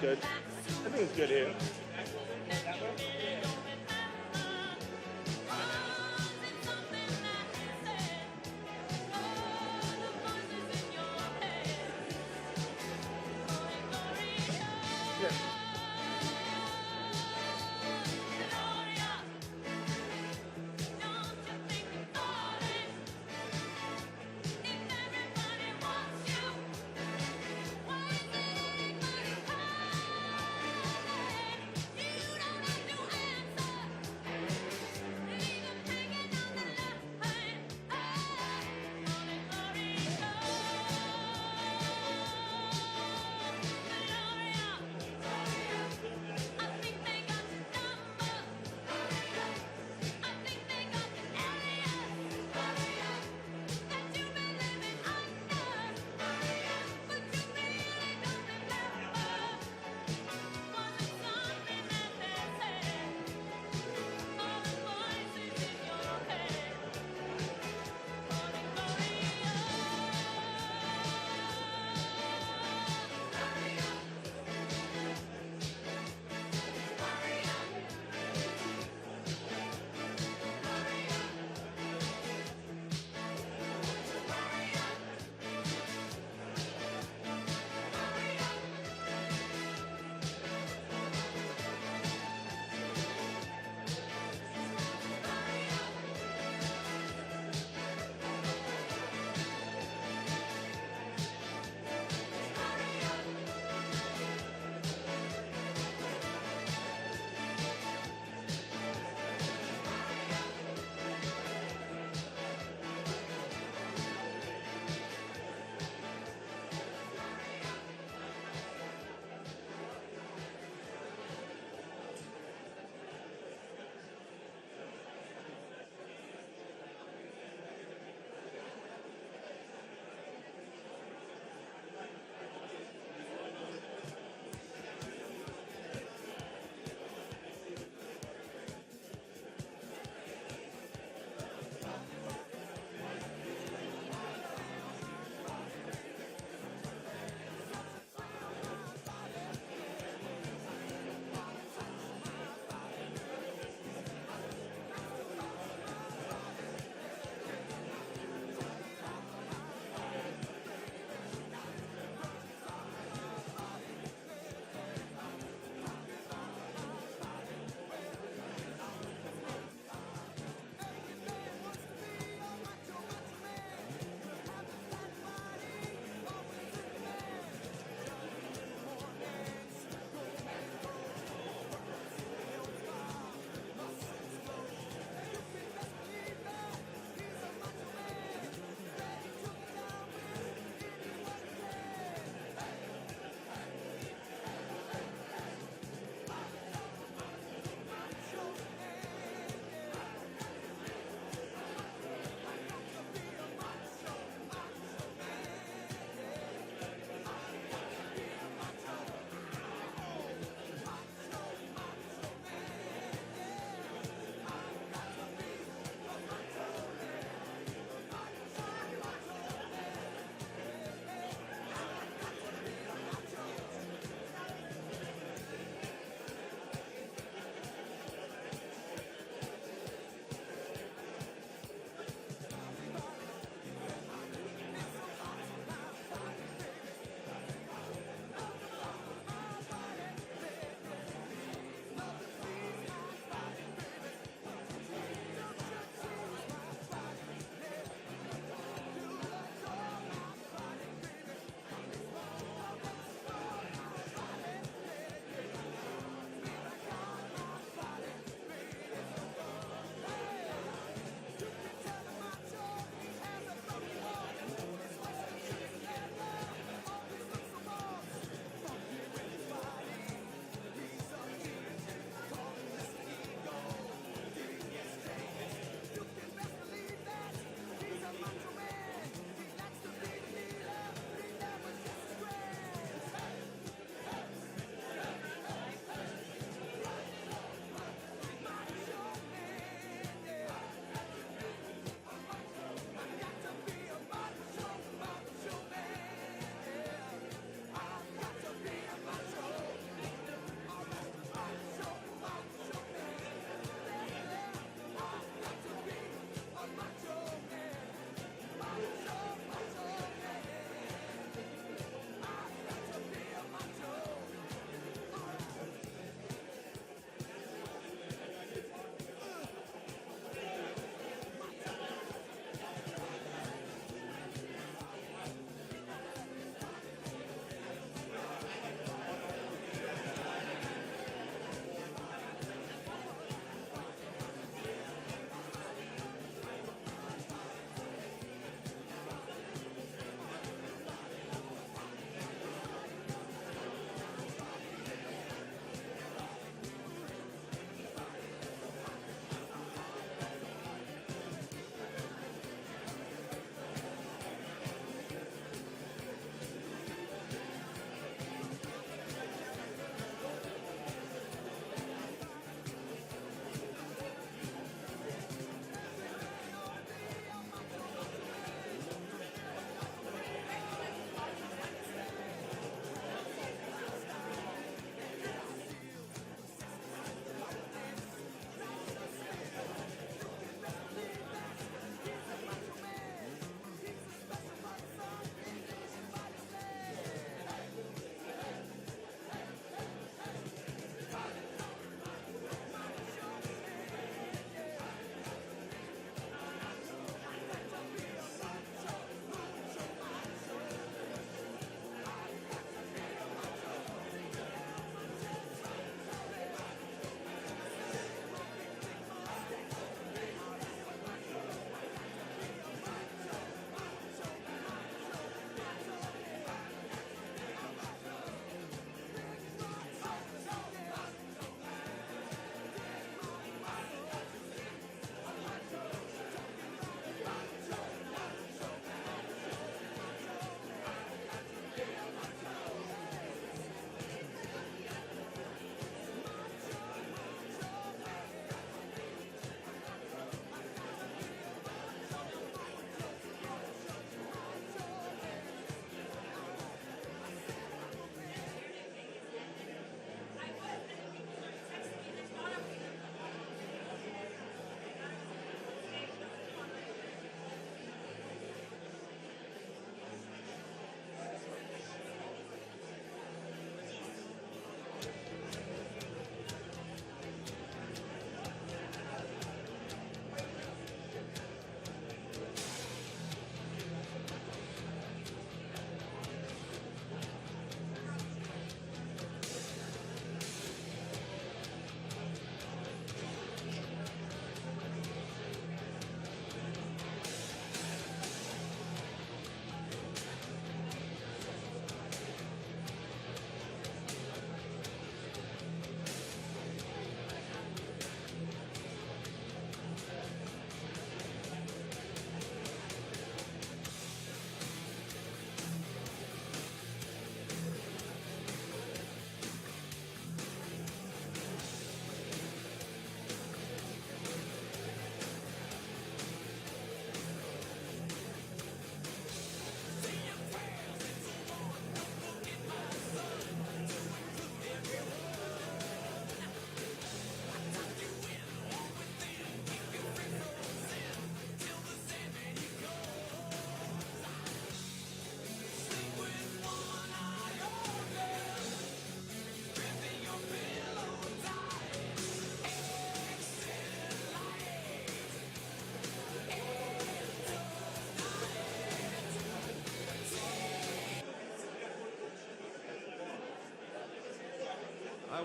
good. I think it's good here.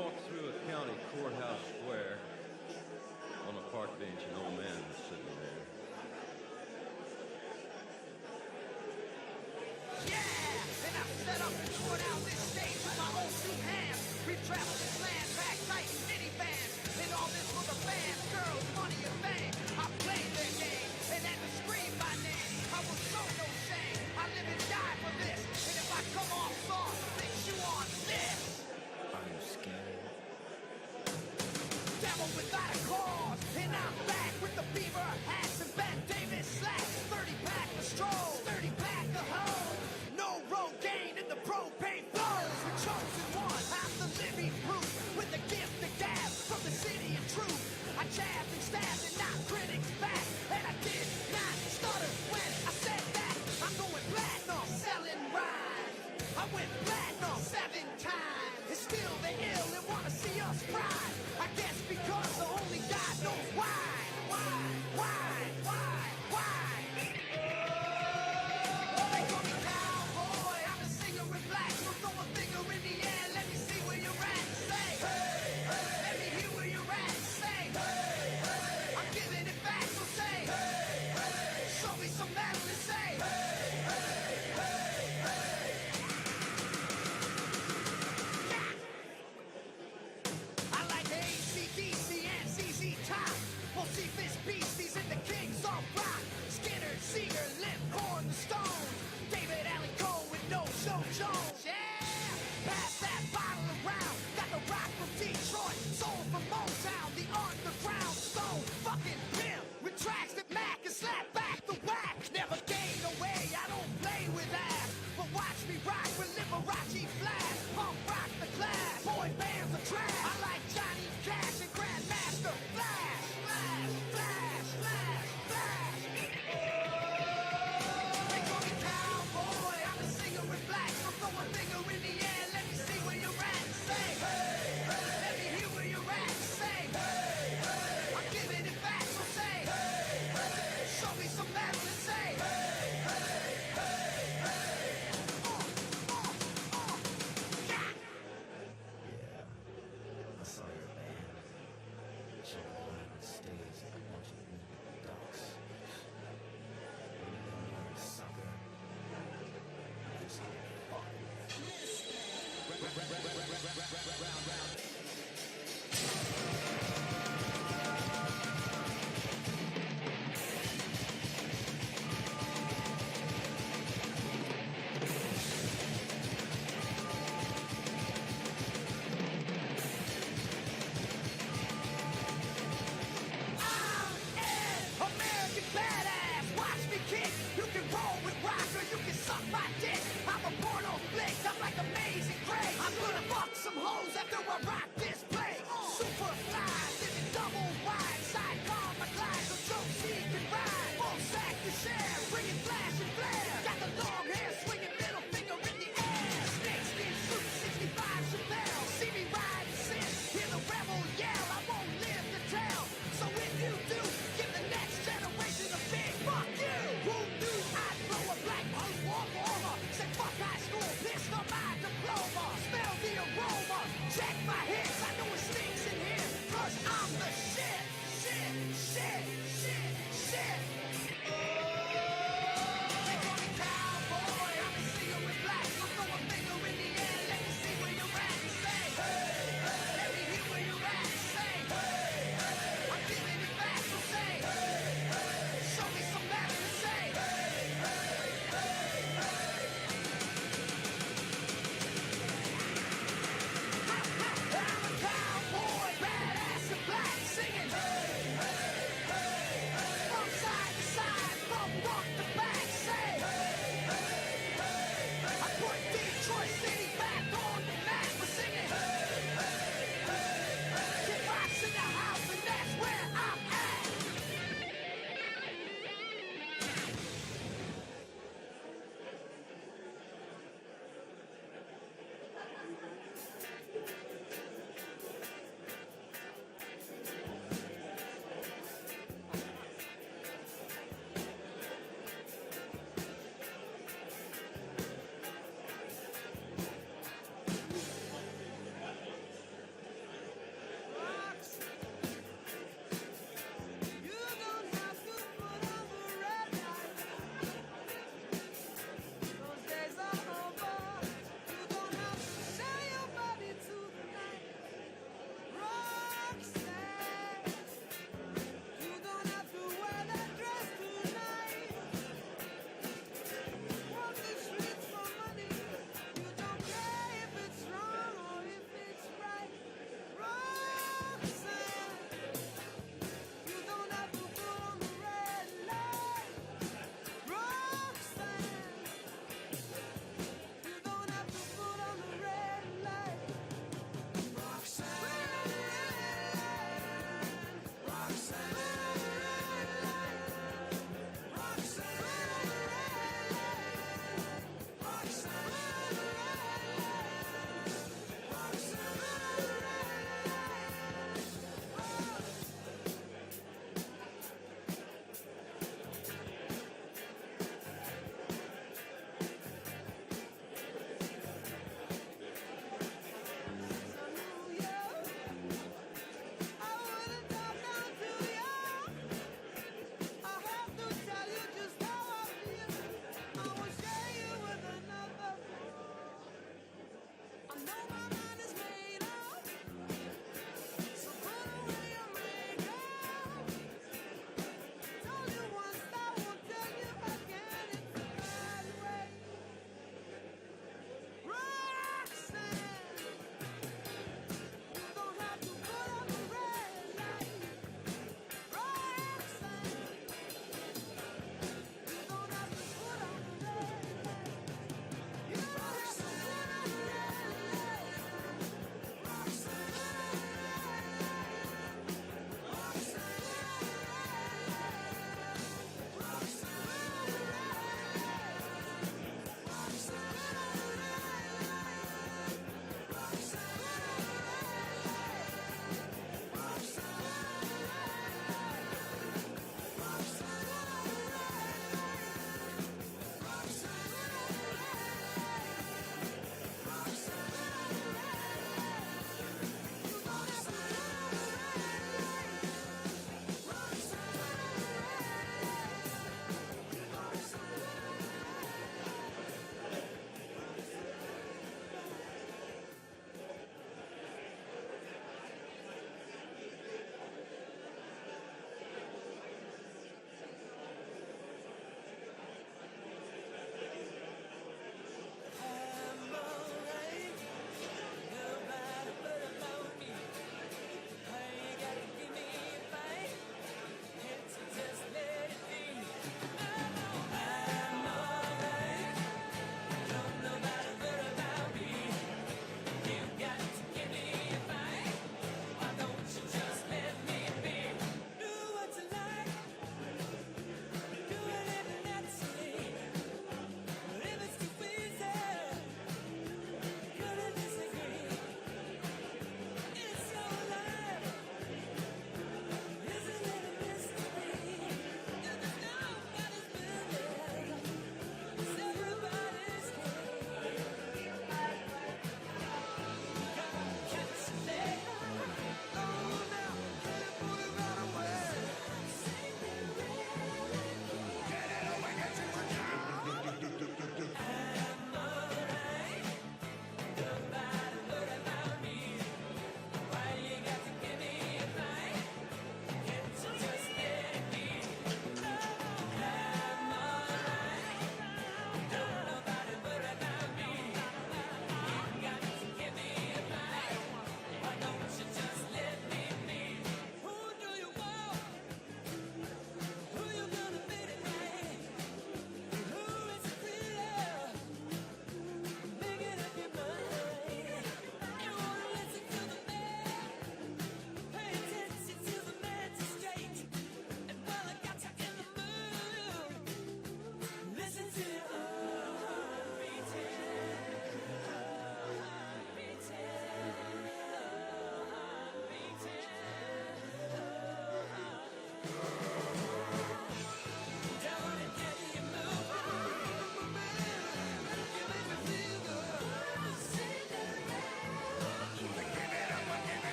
walk through a county courthouse square. On a park bench, an old man was sitting there. Yeah! And I've set up and toured out this stage with my own two hands. We've traveled this land, back tight in minivans. And all this for the fans, girls, money, and fame. I played their game, and had to scream my name. I will show no shame. I live and die for this. And if I come off soft, fix you on this. Are you scared? Devil without a cause, and I'm back with the beaver hats and Ben Davis slacks. 30-pack of stroll, 30-pack of hoes. No Rogaine in the propane flows. The chosen one, I'm the living proof. With the gift of gab from the city of truth. I jabbed and stabbed and knocked critics back. And I did not stutter when I said that. I'm going platinum, selling rhymes. I went platinum 7 times. And still they ill and wanna see us pride. I guess because only God knows why. They call me cowboy, I'm a singer in black. So throw a finger in the air, let me see where you're at. Say, hey, hey. Let me hear where you're at. Say, hey, hey. I'm giving it back, so say, hey, hey. Show me some metal and say, hey, hey, hey, hey. I like AC/DC and ZZ Top. Most-Cephas beasties and the kings of rock. Skinner, Seeger, Limp, Corn, the Stones. David Allen Coe with no Joe Jones. Yeah! Pass that bottle around. Got the rock from Detroit. Soul from Motown. The underground stone. Fucking pimp. With tracks that Mac and slap back the whack. Never gain away. I don't play with ass. But watch me rock with Liberace flash. Punk rock the class. Boy bands are trash. I like Johnny Cash and Grandmaster Flash. Flash, flash, flash, flash. They call me cowboy, I'm a singer in black. So throw a finger in the air, let me see where you're at. Say, hey, hey. Let me hear where you're at. Say, hey, hey. I'm giving it back, so say, hey, hey. Show me some metal and say, hey, hey, hey, hey. Yeah. Yeah, I saw your band. Check it out on stage like a bunch of musical ducks. When you're a sucker, you just can't fuck. American badass, watch me kick. You can roll with rock or you can suck my dick. I'm a porno flick, I'm like Amazing Grace. I'm gonna fuck some hoes after I rock this place. Super fly, living double wide, sidecar my glide so Joe C can ride. Full sack to share, bringing flash and flare. Got the long hair, swinging middle finger in the air. Snakeskin suit, 65 Chappelle. See me ride and sin, hear the rebel yell. I won't live to tell, so if you do, give the next generation a big fuck you. Who knew I'd blow a black unwarm armor? Said fuck high school, pissed on my diploma. Smell the aroma, check my hip.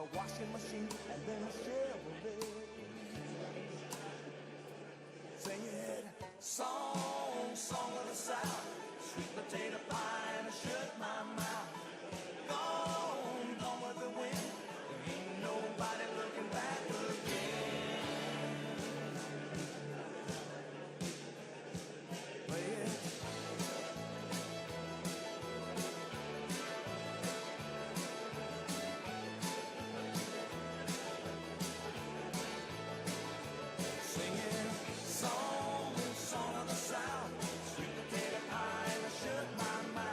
a washing machine and then a Chevrolet. Sing it. Song, song of the South, sweet potato pie and I shut my mouth. Gone, gone with the wind, there ain't nobody looking back again. Play it. Singing song, song of the South, sweet potato pie and I shut my mouth.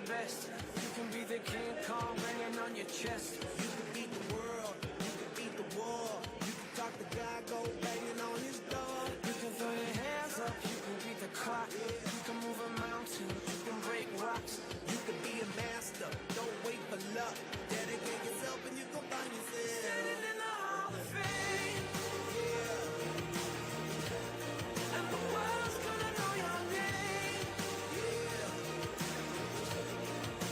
the best. You can be the King Kong banging on your chest. You can beat the world, you can beat the war. You can talk the guy, go banging on his door. You can throw your hands up, you can beat the clock. You can move a mountain, you can break rocks. You can be a master, don't wait for luck. Dedicate yourself and you can find yourself. Standing in the Hall of Fame, and the world's gonna know your name.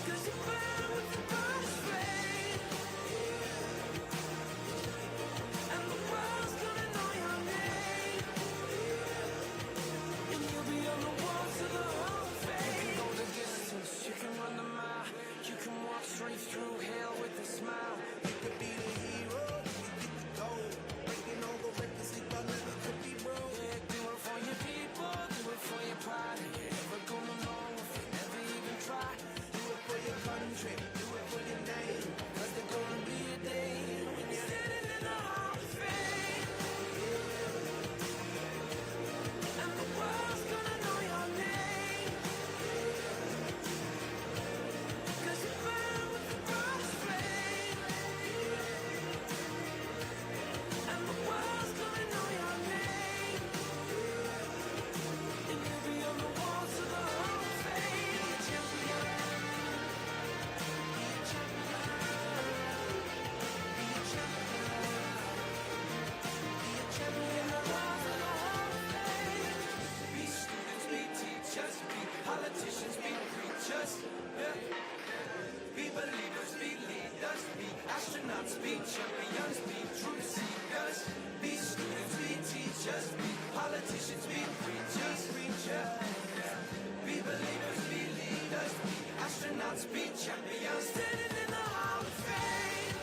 'Cause you burn with the first flame, and the world's gonna know your name. And you'll be on the walls of the Hall of Fame. You can go the distance, you can run the mile. You can walk straight through hell with a smile. You could be the hero, you can get the gold. Breaking all the records you thought never could be broke. Yeah, do it for your people, do it for your pride. You ain't never gonna know if you never even try. Do it for your country, do it for your name. 'Cause there's gonna be a day when you're standing in the Hall of Fame, and the world's gonna know your name. 'Cause you burn with the first flame, and the world's gonna know your name. And you'll be on the walls of the Hall of Fame. Be a champion. Be a champion. Be a champion. Be a champion in the walls of the Hall of Fame. Be students, be teachers, be politicians, be preachers. Yeah. Be believers, be leaders, be astronauts, be champions, be truth seekers. Be students, be teachers, be politicians, be preachers, be believers, be leaders, be astronauts, be champions. Standing in the Hall of Fame,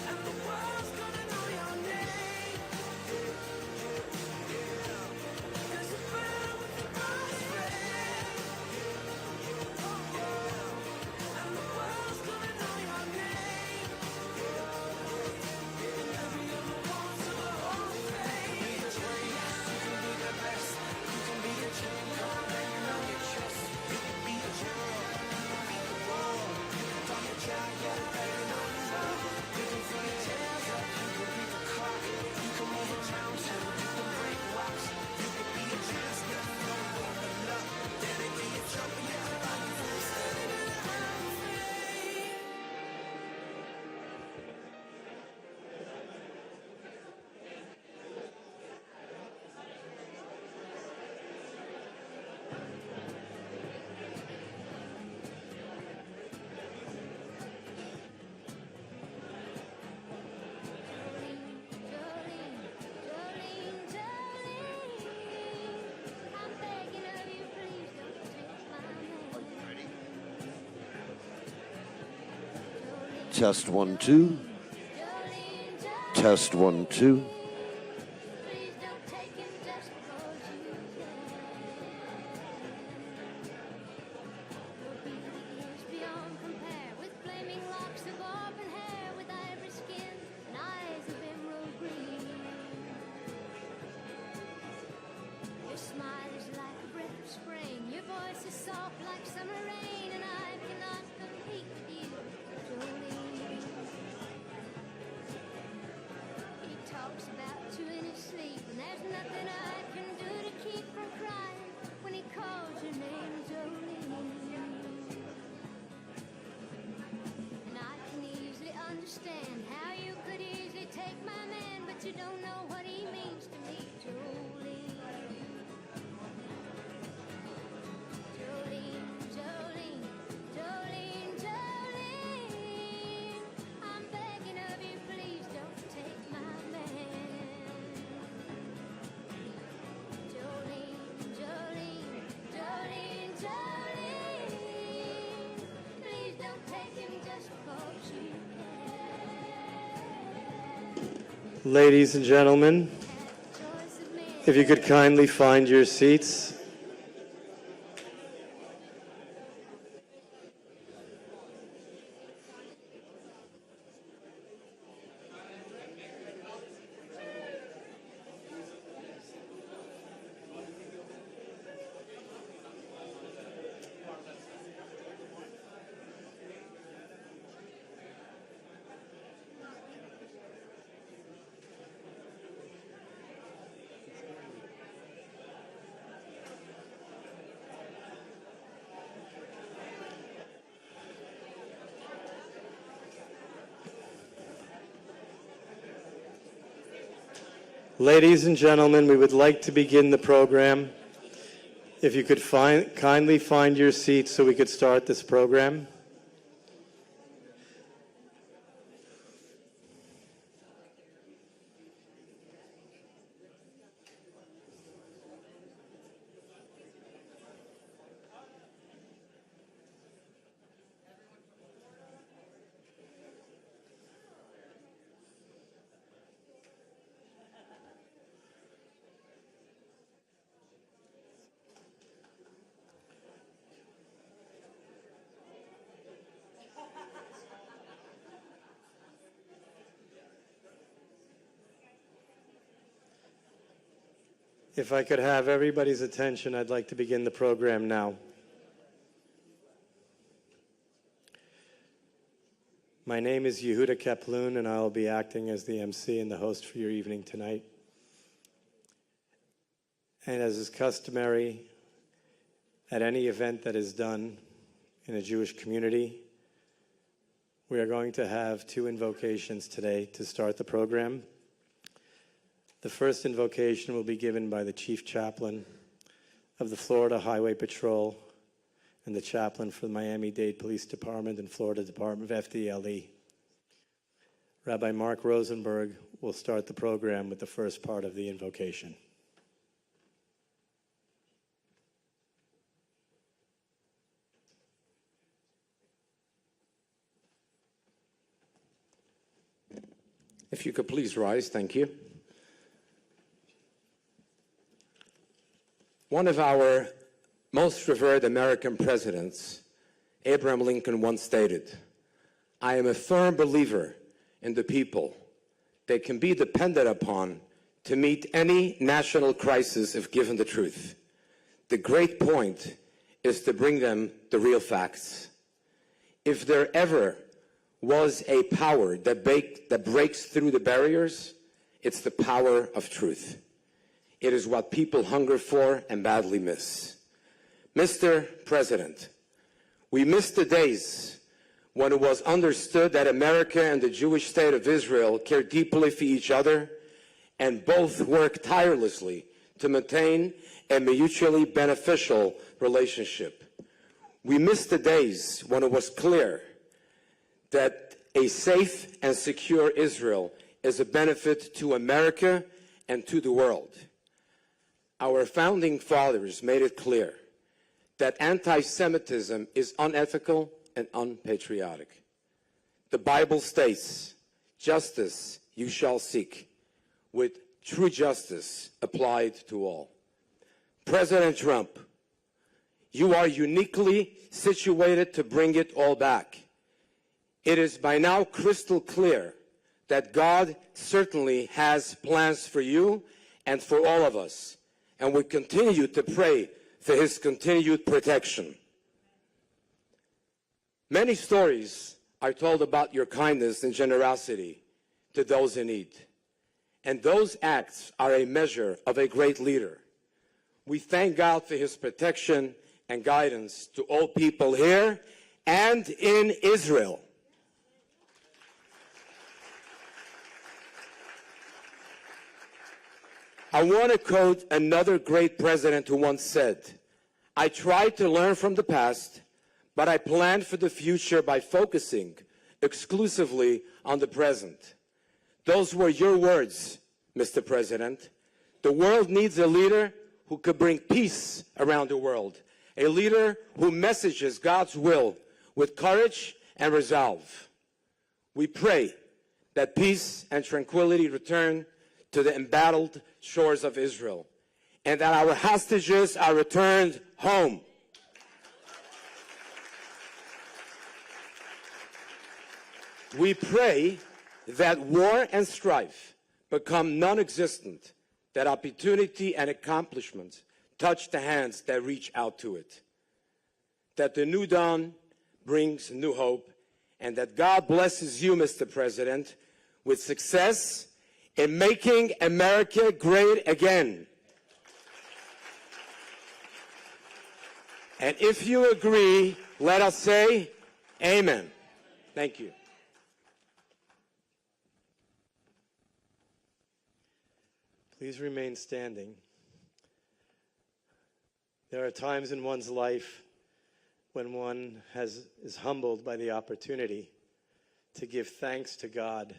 and the world's gonna know your name. 'Cause you burn with the first flame, and the world's gonna know your name. And you'll be on the walls of the Hall of Fame. Be the greatest, you can be the best. You can be a King Kong banging on your chest. You can be a hero, you can beat the world. You can talk your child, go banging on his door. You can throw your hands up, you can beat the clock. You can move a mountain, you can break rocks. You can be a master, don't wait for luck. Dedicate yourself and you can find yourself. Standing in the Hall of Fame. Test 1 2. Test 1 2. Your smile is like a breath of spring. Your voice is soft like summer rain, and I cannot compete with you, Jolene. He talks about you in his sleep, and there's nothing I can do to keep from crying when he calls your name, Jolene. And I can easily understand how you could easily take my man, but you don't know what he means to me, Jolene. Jolene, Jolene, Jolene, Jolene. I'm begging of you, please don't take my man. Jolene, Jolene, Jolene, Jolene. Please don't take him just because you can. Ladies and gentlemen, Choice of me. if you could kindly find your seats. Ladies and gentlemen, we would like to begin the program. If you could kindly find your seats so we could start this program. If I could have everybody's attention, I'd like to begin the program now. My name is Yehuda Kaploon, and I will be acting as the MC and the host for your evening tonight. And as is customary at any event that is done in a Jewish community, we are going to have two invocations today to start the program. The first invocation will be given by the Chief Chaplain of the Florida Highway Patrol and the Chaplain for the Miami-Dade Police Department and Florida Department of FDLE. Rabbi Mark Rosenberg will start the program with the first part of the invocation. If you could please rise, thank you. One of our most revered American presidents, Abraham Lincoln, once stated, "I am a firm believer in the people. They can be depended upon to meet any national crisis if given the truth. The great point is to bring them the real facts. If there ever was a power that breaks through the barriers, it's the power of truth. It is what people hunger for and badly miss." Mr. President, we miss the days when it was understood that America and the Jewish state of Israel care deeply for each other and both work tirelessly to maintain a mutually beneficial relationship. We miss the days when it was clear that a safe and secure Israel is a benefit to America and to the world. Our founding fathers made it clear that anti-Semitism is unethical and unpatriotic. The Bible states, "Justice you shall seek, with true justice applied to all." President Trump, you are uniquely situated to bring it all back. It is by now crystal clear that God certainly has plans for you and for all of us, and we continue to pray for his continued protection. Many stories are told about your kindness and generosity to those in need, and those acts are a measure of a great leader. We thank God for his protection and guidance to all people here and in Israel. I want to quote another great president who once said, "I tried to learn from the past, but I planned for the future by focusing exclusively on the present." Those were your words, Mr. President. The world needs a leader who could bring peace around the world, a leader who messages God's will with courage and resolve. We pray that peace and tranquility return to the embattled shores of Israel, and that our hostages are returned home. We pray that war and strife become non-existent, that opportunity and accomplishment touch the hands that reach out to it, that the new dawn brings new hope, and that God blesses you, Mr. President, with success in making America great again. And if you agree, let us say amen. Thank you. Please remain standing. There are times in one's life when one is humbled by the opportunity to give thanks to God,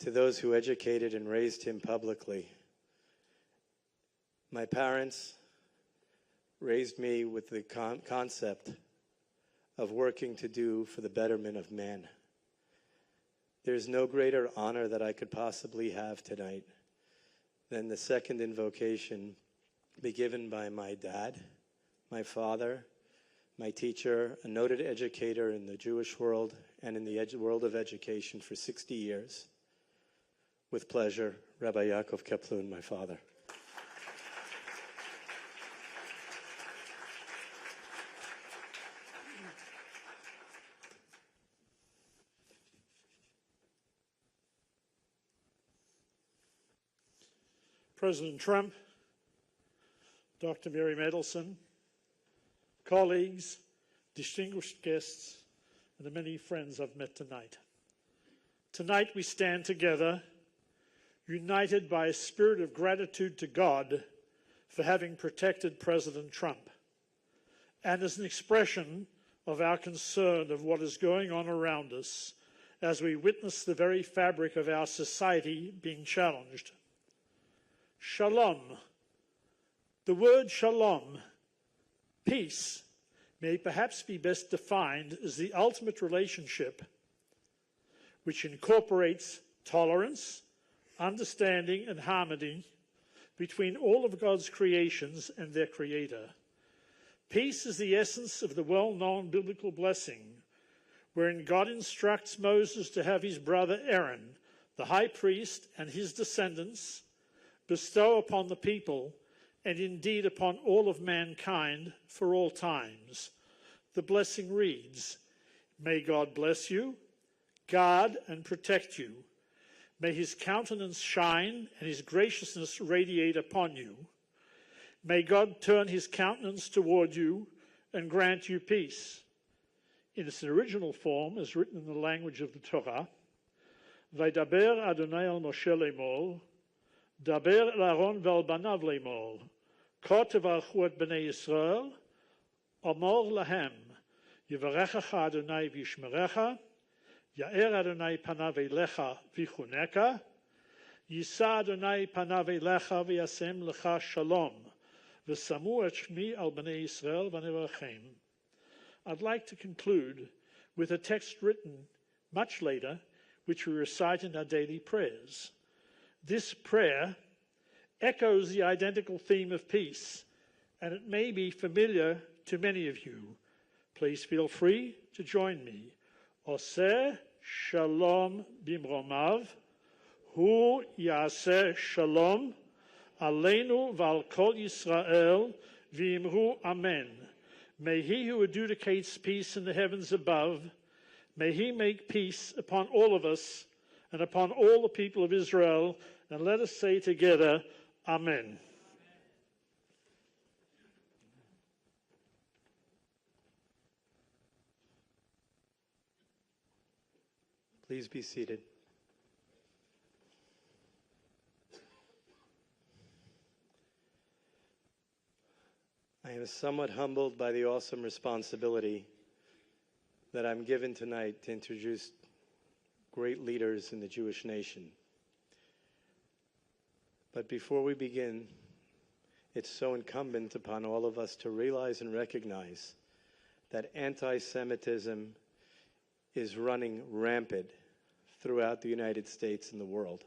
to those who educated and raised him publicly. My parents raised me with the concept of working to do for the betterment of man. There's no greater honor that I could possibly have tonight than the second invocation be given by my dad, my father, my teacher, a noted educator in the Jewish world and in the world of education for 60 years. With pleasure, Rabbi Yaakov Keplun, my father. President Trump, Dr. Miriam Adelson, colleagues, distinguished guests, and the many friends I've met tonight. Tonight we stand together, united by a spirit of gratitude to God for having protected President Trump, and as an expression of our concern of what is going on around us as we witness the very fabric of our society being challenged. Shalom. The word shalom, peace, may perhaps be best defined as the ultimate relationship which incorporates tolerance, understanding, and harmony between all of God's creations and their Creator. Peace is the essence of the well-known biblical blessing, wherein God instructs Moses to have his brother Aaron, the high priest, and his descendants bestow upon the people, and indeed upon all of mankind for all times. The blessing reads, "May God bless you, guard and protect you. May his countenance shine and his graciousness radiate upon you. May God turn his countenance toward you and grant you peace." In its original form, as written in the language of the Torah, "Vaydaber Adonai al Moshe lemor, daber el Aaron ve'al banav lemor, כה תברכו את בני ישראל, אמור להם, יברכך אדוני וישמרך, יאר אדוני פניו אליך ויחונקה, יישא אדוני פניו אליך וישם לך שלום, ושמו את שמי על בני ישראל ונברכם." I'd like to conclude with a text written much later, which we recite in our daily prayers. This prayer echoes the identical theme of peace, and it may be familiar to many of you. Please feel free to join me. Oseh shalom bimromav, hu yaseh shalom, aleinu v'al kol Yisrael, v'imru amen. May he who adjudicates peace in the heavens above, may he make peace upon all of us and upon all the people of Israel, and let us say together, Amen. Please be seated. I am somewhat humbled by the awesome responsibility that I'm given tonight to introduce great leaders in the Jewish nation. But before we begin, it's so incumbent upon all of us to realize and recognize that anti-Semitism is running rampant throughout the United States and the world.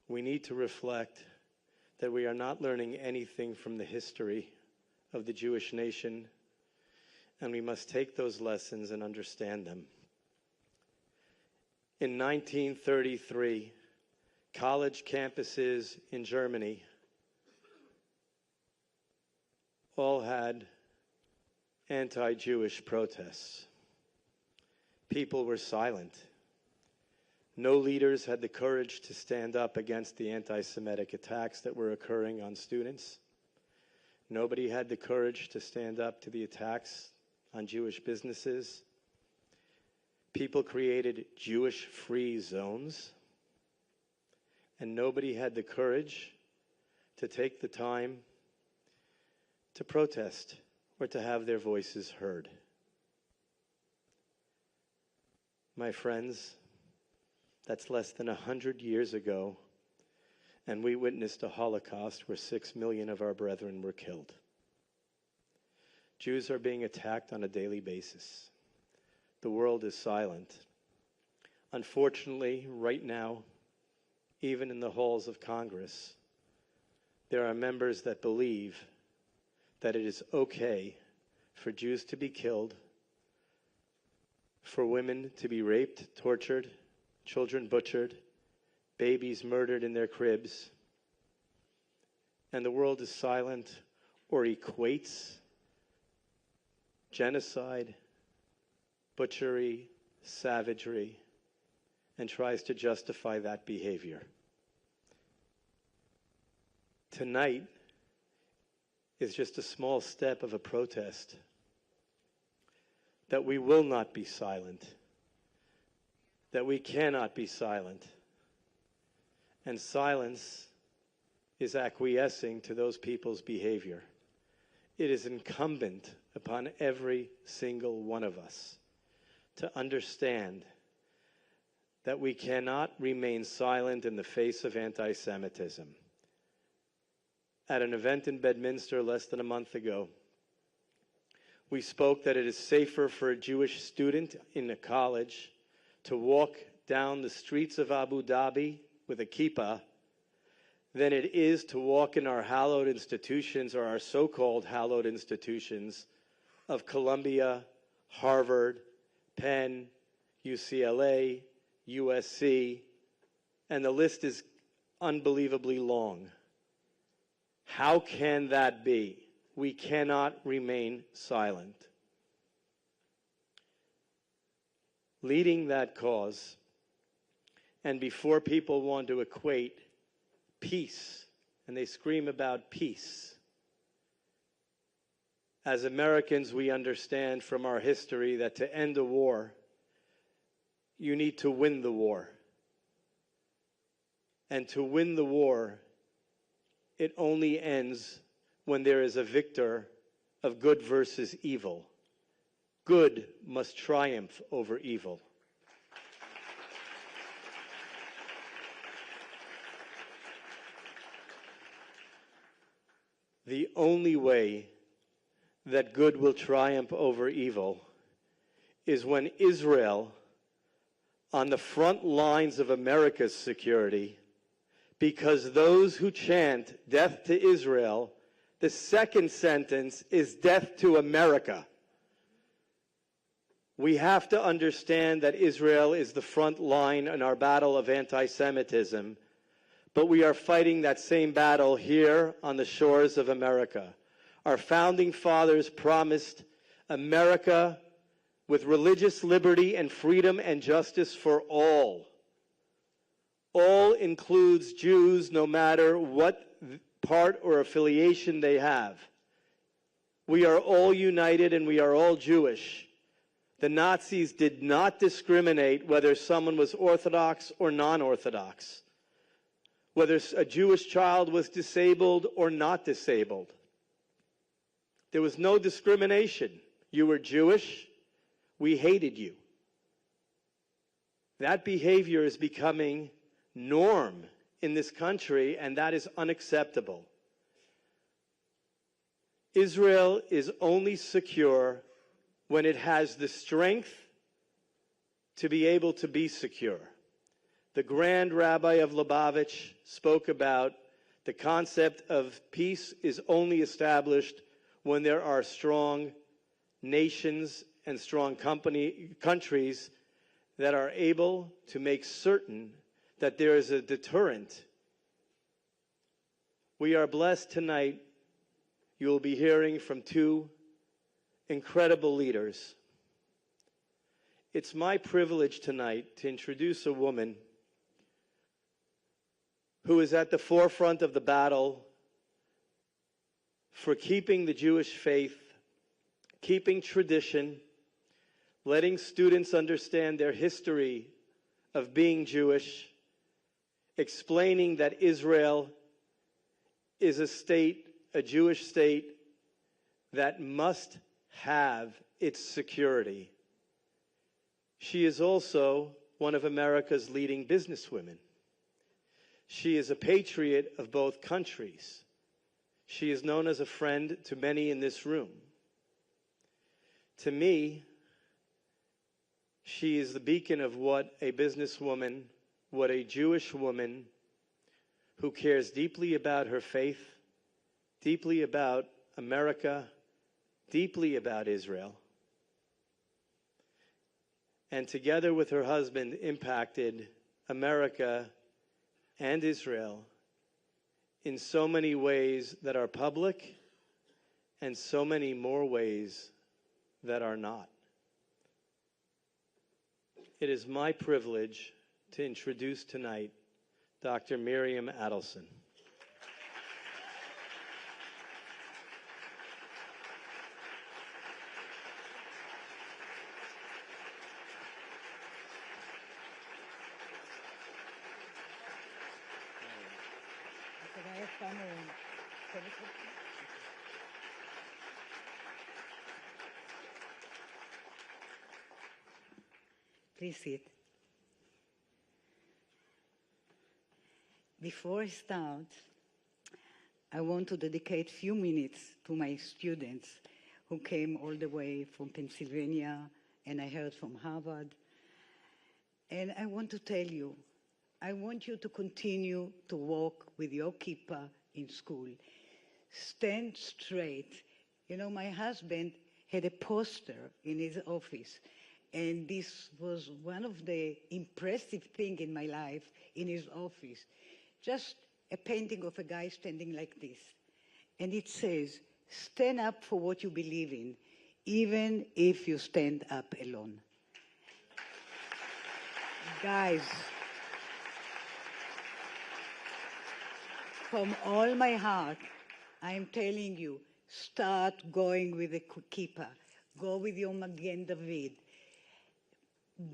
We need to reflect that we are not learning anything from the history of the Jewish nation, and we must take those lessons and understand them. In 1933, college campuses in Germany all had anti-Jewish protests. People were silent. No leaders had the courage to stand up against the anti-Semitic attacks that were occurring on students. Nobody had the courage to stand up to the attacks on Jewish businesses. people created Jewish-free zones, and nobody had the courage to take the time to protest or to have their voices heard. My friends, that's less than 100 years ago, and we witnessed a Holocaust where 6 million of our brethren were killed. Jews are being attacked on a daily basis. The world is silent. Unfortunately, right now, even in the halls of Congress, there are members that believe that it is okay for Jews to be killed, for women to be raped, tortured, children butchered, babies murdered in their cribs, and the world is silent or equates genocide, butchery, savagery, and tries to justify that behavior. Tonight is just a small step of a protest that we will not be silent, that we cannot be silent. And silence is acquiescing to those people's behavior. It is incumbent upon every single one of us to understand that we cannot remain silent in the face of anti-Semitism. At an event in Bedminster less than a month ago, we spoke that it is safer for a Jewish student in a college to walk down the streets of Abu Dhabi with a kippah than it is to walk in our hallowed institutions, or our so-called hallowed institutions, of Columbia, Harvard, Penn, UCLA, USC, and the list is unbelievably long. How can that be? We cannot remain silent. Leading that cause, and before people want to equate peace, and they scream about peace, as Americans, we understand from our history that to end a war, you need to win the war. And to win the war, it only ends when there is a victor of good versus evil. Good must triumph over evil. The only way that good will triumph over evil is when Israel, on the front lines of America's security, because those who chant death to Israel, the second sentence is death to America. We have to understand that Israel is the front line in our battle of anti-Semitism, but we are fighting that same battle here on the shores of America. Our founding fathers promised America with religious liberty and freedom and justice for all. All includes Jews, no matter what part or affiliation they have. We are all united and we are all Jewish. The Nazis did not discriminate whether someone was Orthodox or non-Orthodox, whether a Jewish child was disabled or not disabled. There was no discrimination. You were Jewish, we hated you. That behavior is becoming norm in this country, and that is unacceptable. Israel is only secure when it has the strength to be able to be secure. The Grand Rabbi of Lubavitch spoke about the concept of peace is only established when there are strong nations and strong countries that are able to make certain that there is a deterrent. We are blessed tonight. You will be hearing from two incredible leaders. It's my privilege tonight to introduce a woman who is at the forefront of the battle for keeping the Jewish faith, keeping tradition, letting students understand their history of being Jewish, explaining that Israel is a state, a Jewish state, that must have its security. She is also one of America's leading businesswomen. She is a patriot of both countries. She is known as a friend to many in this room. To me, she is the beacon of what a businesswoman, what a Jewish woman who cares deeply about her faith, deeply about America, deeply about Israel, and together with her husband impacted America and Israel in so many ways that are public and so many more ways that are not. It is my privilege to introduce tonight Dr. Miriam Adelson. Please sit. Before I start, I want to dedicate a few minutes to my students who came all the way from Pennsylvania, and I heard from Harvard. And I want to tell you, I want you to continue to walk with your kippah in school. Stand straight. You know, my husband had a poster in his office, and this was one of the impressive things in my life in his office. Just a painting of a guy standing like this. And it says, stand up for what you believe in, even if you stand up alone. Guys, from all my heart, I am telling you, start going with the kippah. Go with your Magen David.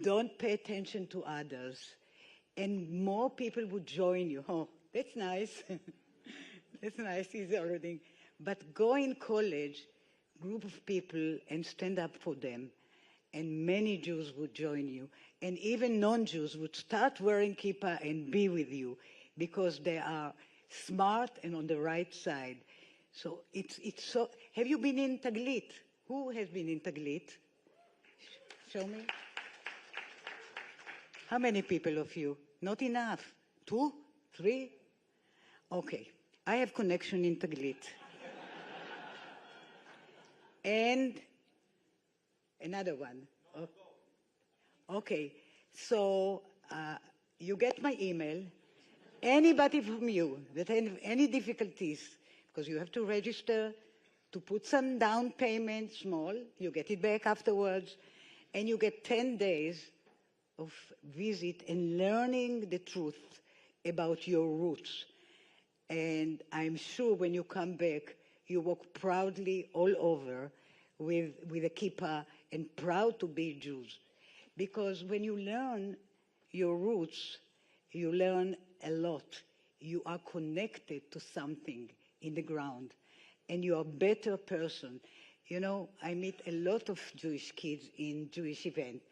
Don't pay attention to others. And more people would join you. Oh, that's nice. That's nice, he's already. But go in college, group of people, and stand up for them. And many Jews would join you. And even non-Jews would start wearing kippah and be with you because they are smart and on the right side. So it's so. Have you been in Taglit? Who has been in Taglit? Show me. How many people of you? Not enough. 2? 3? Okay. I have connection in Taglit. And another one. Okay. So you get my email. Anybody from you that have any difficulties, because you have to register, to put some down payment, small, you get it back afterwards, and you get 10 days of visit and learning the truth about your roots. And I'm sure when you come back, you walk proudly all over with a kippah and proud to be Jews. Because when you learn your roots, you learn a lot. You are connected to something in the ground, and you are a better person. You know, I meet a lot of Jewish kids in Jewish events,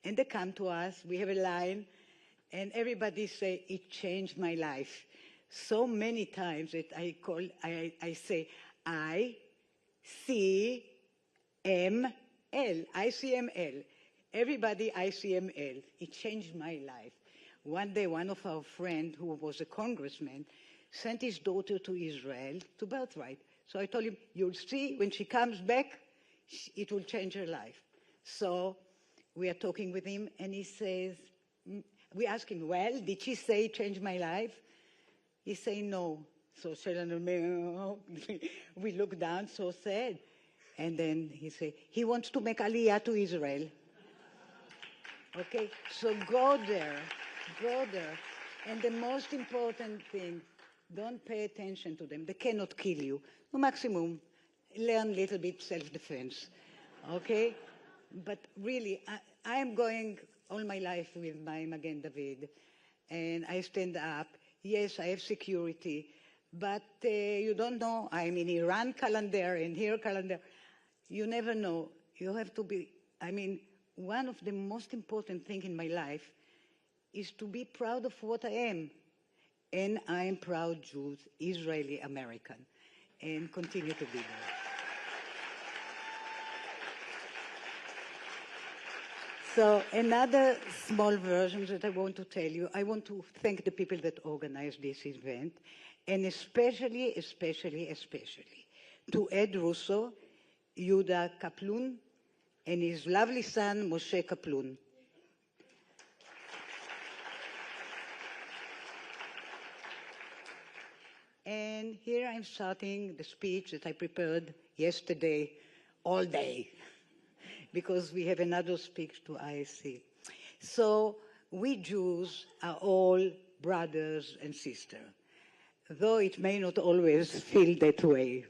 and they come to us, we have a line, and everybody say, it changed my life. So many times that I say, ICML. Everybody ICML. It changed my life. One day, one of our friends, who was a congressman, sent his daughter to Israel to birthright. So I told him, you'll see, when she comes back, it will change her life. So we are talking with him, and he says, we ask him, well, did she say change my life? He say no. So we look down, so sad. And then he say, he wants to make aliyah to Israel. Okay, so go there. Go there. And the most important thing, don't pay attention to them. They cannot kill you. No maximum, learn a little bit self-defense. Okay? But really, I am going all my life with my Magen David, and I stand up. Yes, I have security, but you don't know. I'm in Iran calendar and here calendar. You never know. You have to be, one of the most important things in my life is to be proud of what I am. And I am proud Jew, Israeli American, and continue to be there. So another small version that I want to tell you, I want to thank the people that organized this event, and especially to Ed Russo, Yuda Kaplun, and his lovely son, Moshe Kaplun. And here I'm starting the speech that I prepared yesterday all day, because we have another speech to ISC. So we Jews are all brothers and sisters, though it may not always feel that way.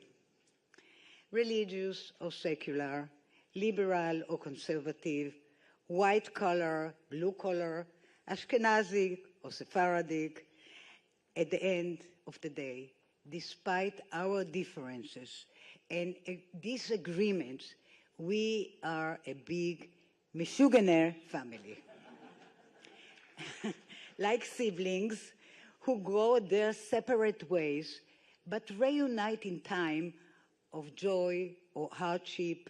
Religious or secular, liberal or conservative, white collar, blue collar, Ashkenazi or Sephardic, at the end of the day, despite our differences and disagreements, we are a big Meshuganer family. Like siblings who go their separate ways, but reunite in time of joy or hardship.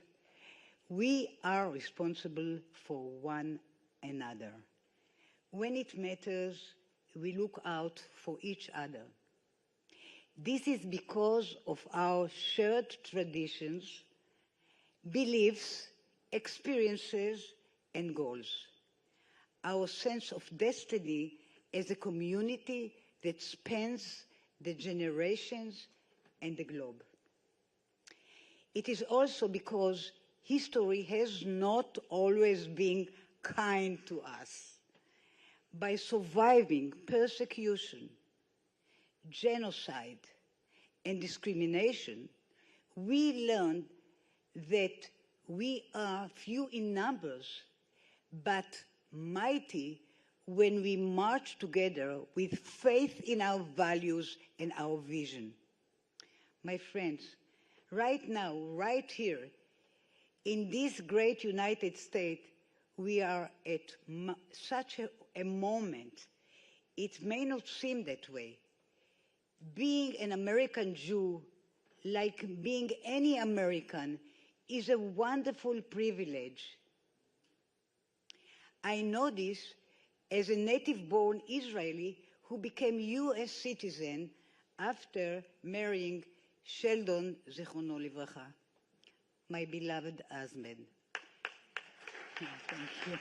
We are responsible for one another. When it matters, we look out for each other. This is because of our shared traditions, beliefs, experiences, and goals. Our sense of destiny as a community that spans the generations and the globe. It is also because history has not always been kind to us. By surviving persecution, genocide, and discrimination, we learned that we are few in numbers, but mighty when we march together with faith in our values and our vision. My friends, right now, right here, in this great United States, we are at such a moment. It may not seem that way. Being an American Jew, like being any American, is a wonderful privilege. I know this as a native-born Israeli who became U.S. citizen after marrying Sheldon, Zichrono Livracha, my beloved husband. Thank you.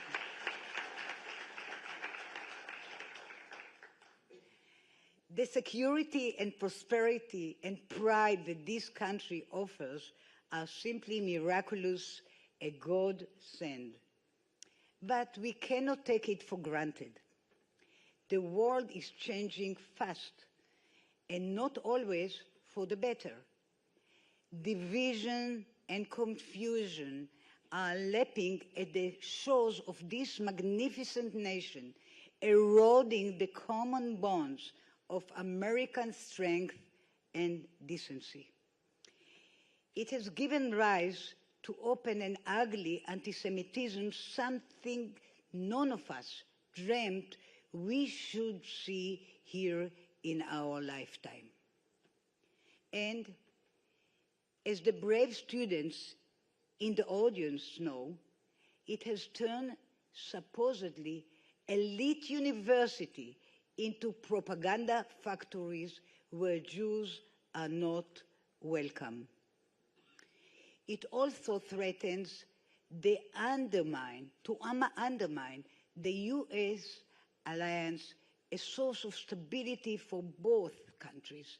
The security and prosperity and pride that this country offers are simply miraculous, a godsend. But we cannot take it for granted. The world is changing fast, and not always for the better. Division and confusion are lapping at the shores of this magnificent nation, eroding the common bonds of American strength and decency. It has given rise to open and ugly antisemitism, something none of us dreamt we should see here in our lifetime. And as the brave students in the audience know, it has turned supposedly elite university into propaganda factories where Jews are not welcome. It also threatens to undermine the U.S. alliance, a source of stability for both countries,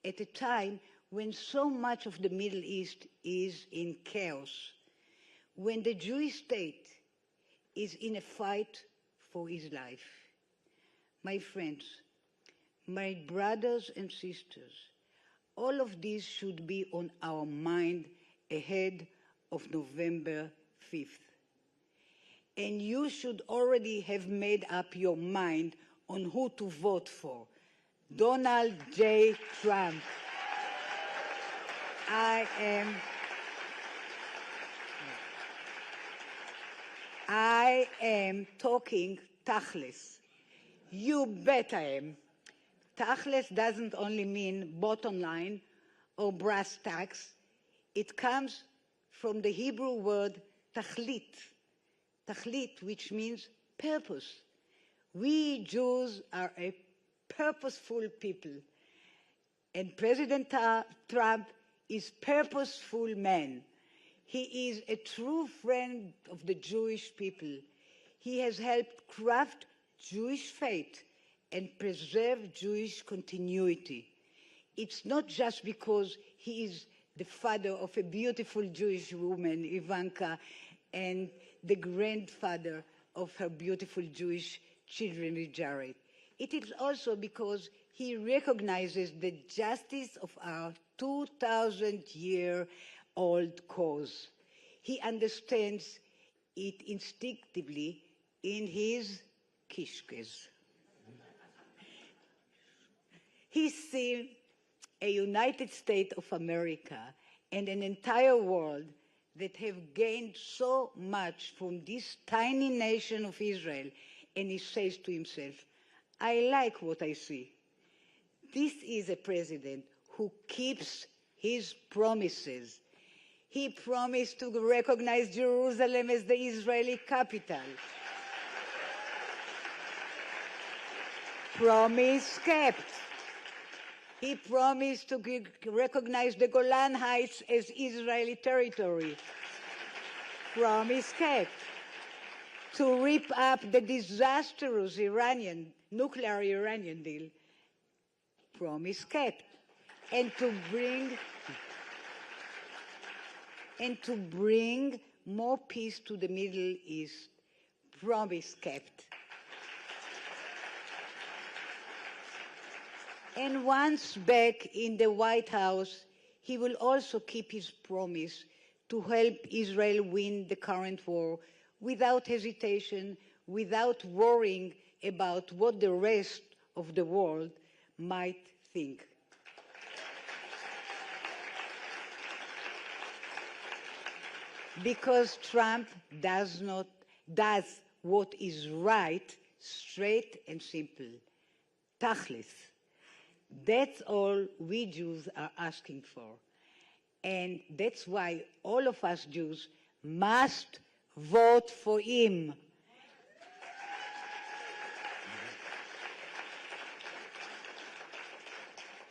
at a time when so much of the Middle East is in chaos, when the Jewish state is in a fight for his life. My friends, my brothers and sisters, all of this should be on our mind ahead of November 5th. and you should already have made up your mind on who to vote for. Donald J. Trump. I am talking tachlis. You bet I am. Tachlis doesn't only mean bottom line or brass tacks. It comes from the Hebrew word tachlit. Tachlit, which means purpose. We Jews are a purposeful people. And President Trump is a purposeful man. He is a true friend of the Jewish people. He has helped craft Jewish faith and preserve Jewish continuity. It's not just because he is the father of a beautiful Jewish woman, Ivanka, and the grandfather of her beautiful Jewish children, Jared. It is also because he recognizes the justice of our 2,000-year-old cause. He understands it instinctively in his kishkes. He's seen a United States of America and an entire world that have gained so much from this tiny nation of Israel, and he says to himself, I like what I see. This is a president who keeps his promises. He promised to recognize Jerusalem as the Israeli capital. Promise kept. He promised to recognize the Golan Heights as Israeli territory. Promise kept. To rip up the disastrous nuclear Iranian deal. Promise kept. And to bring more peace to the Middle East. Promise kept. And once back in the White House, he will also keep his promise to help Israel win the current war without hesitation, without worrying about what the rest of the world might think. Because Trump does what is right, straight and simple. Tachlis. That's all we Jews are asking for. And that's why all of us Jews must vote for him.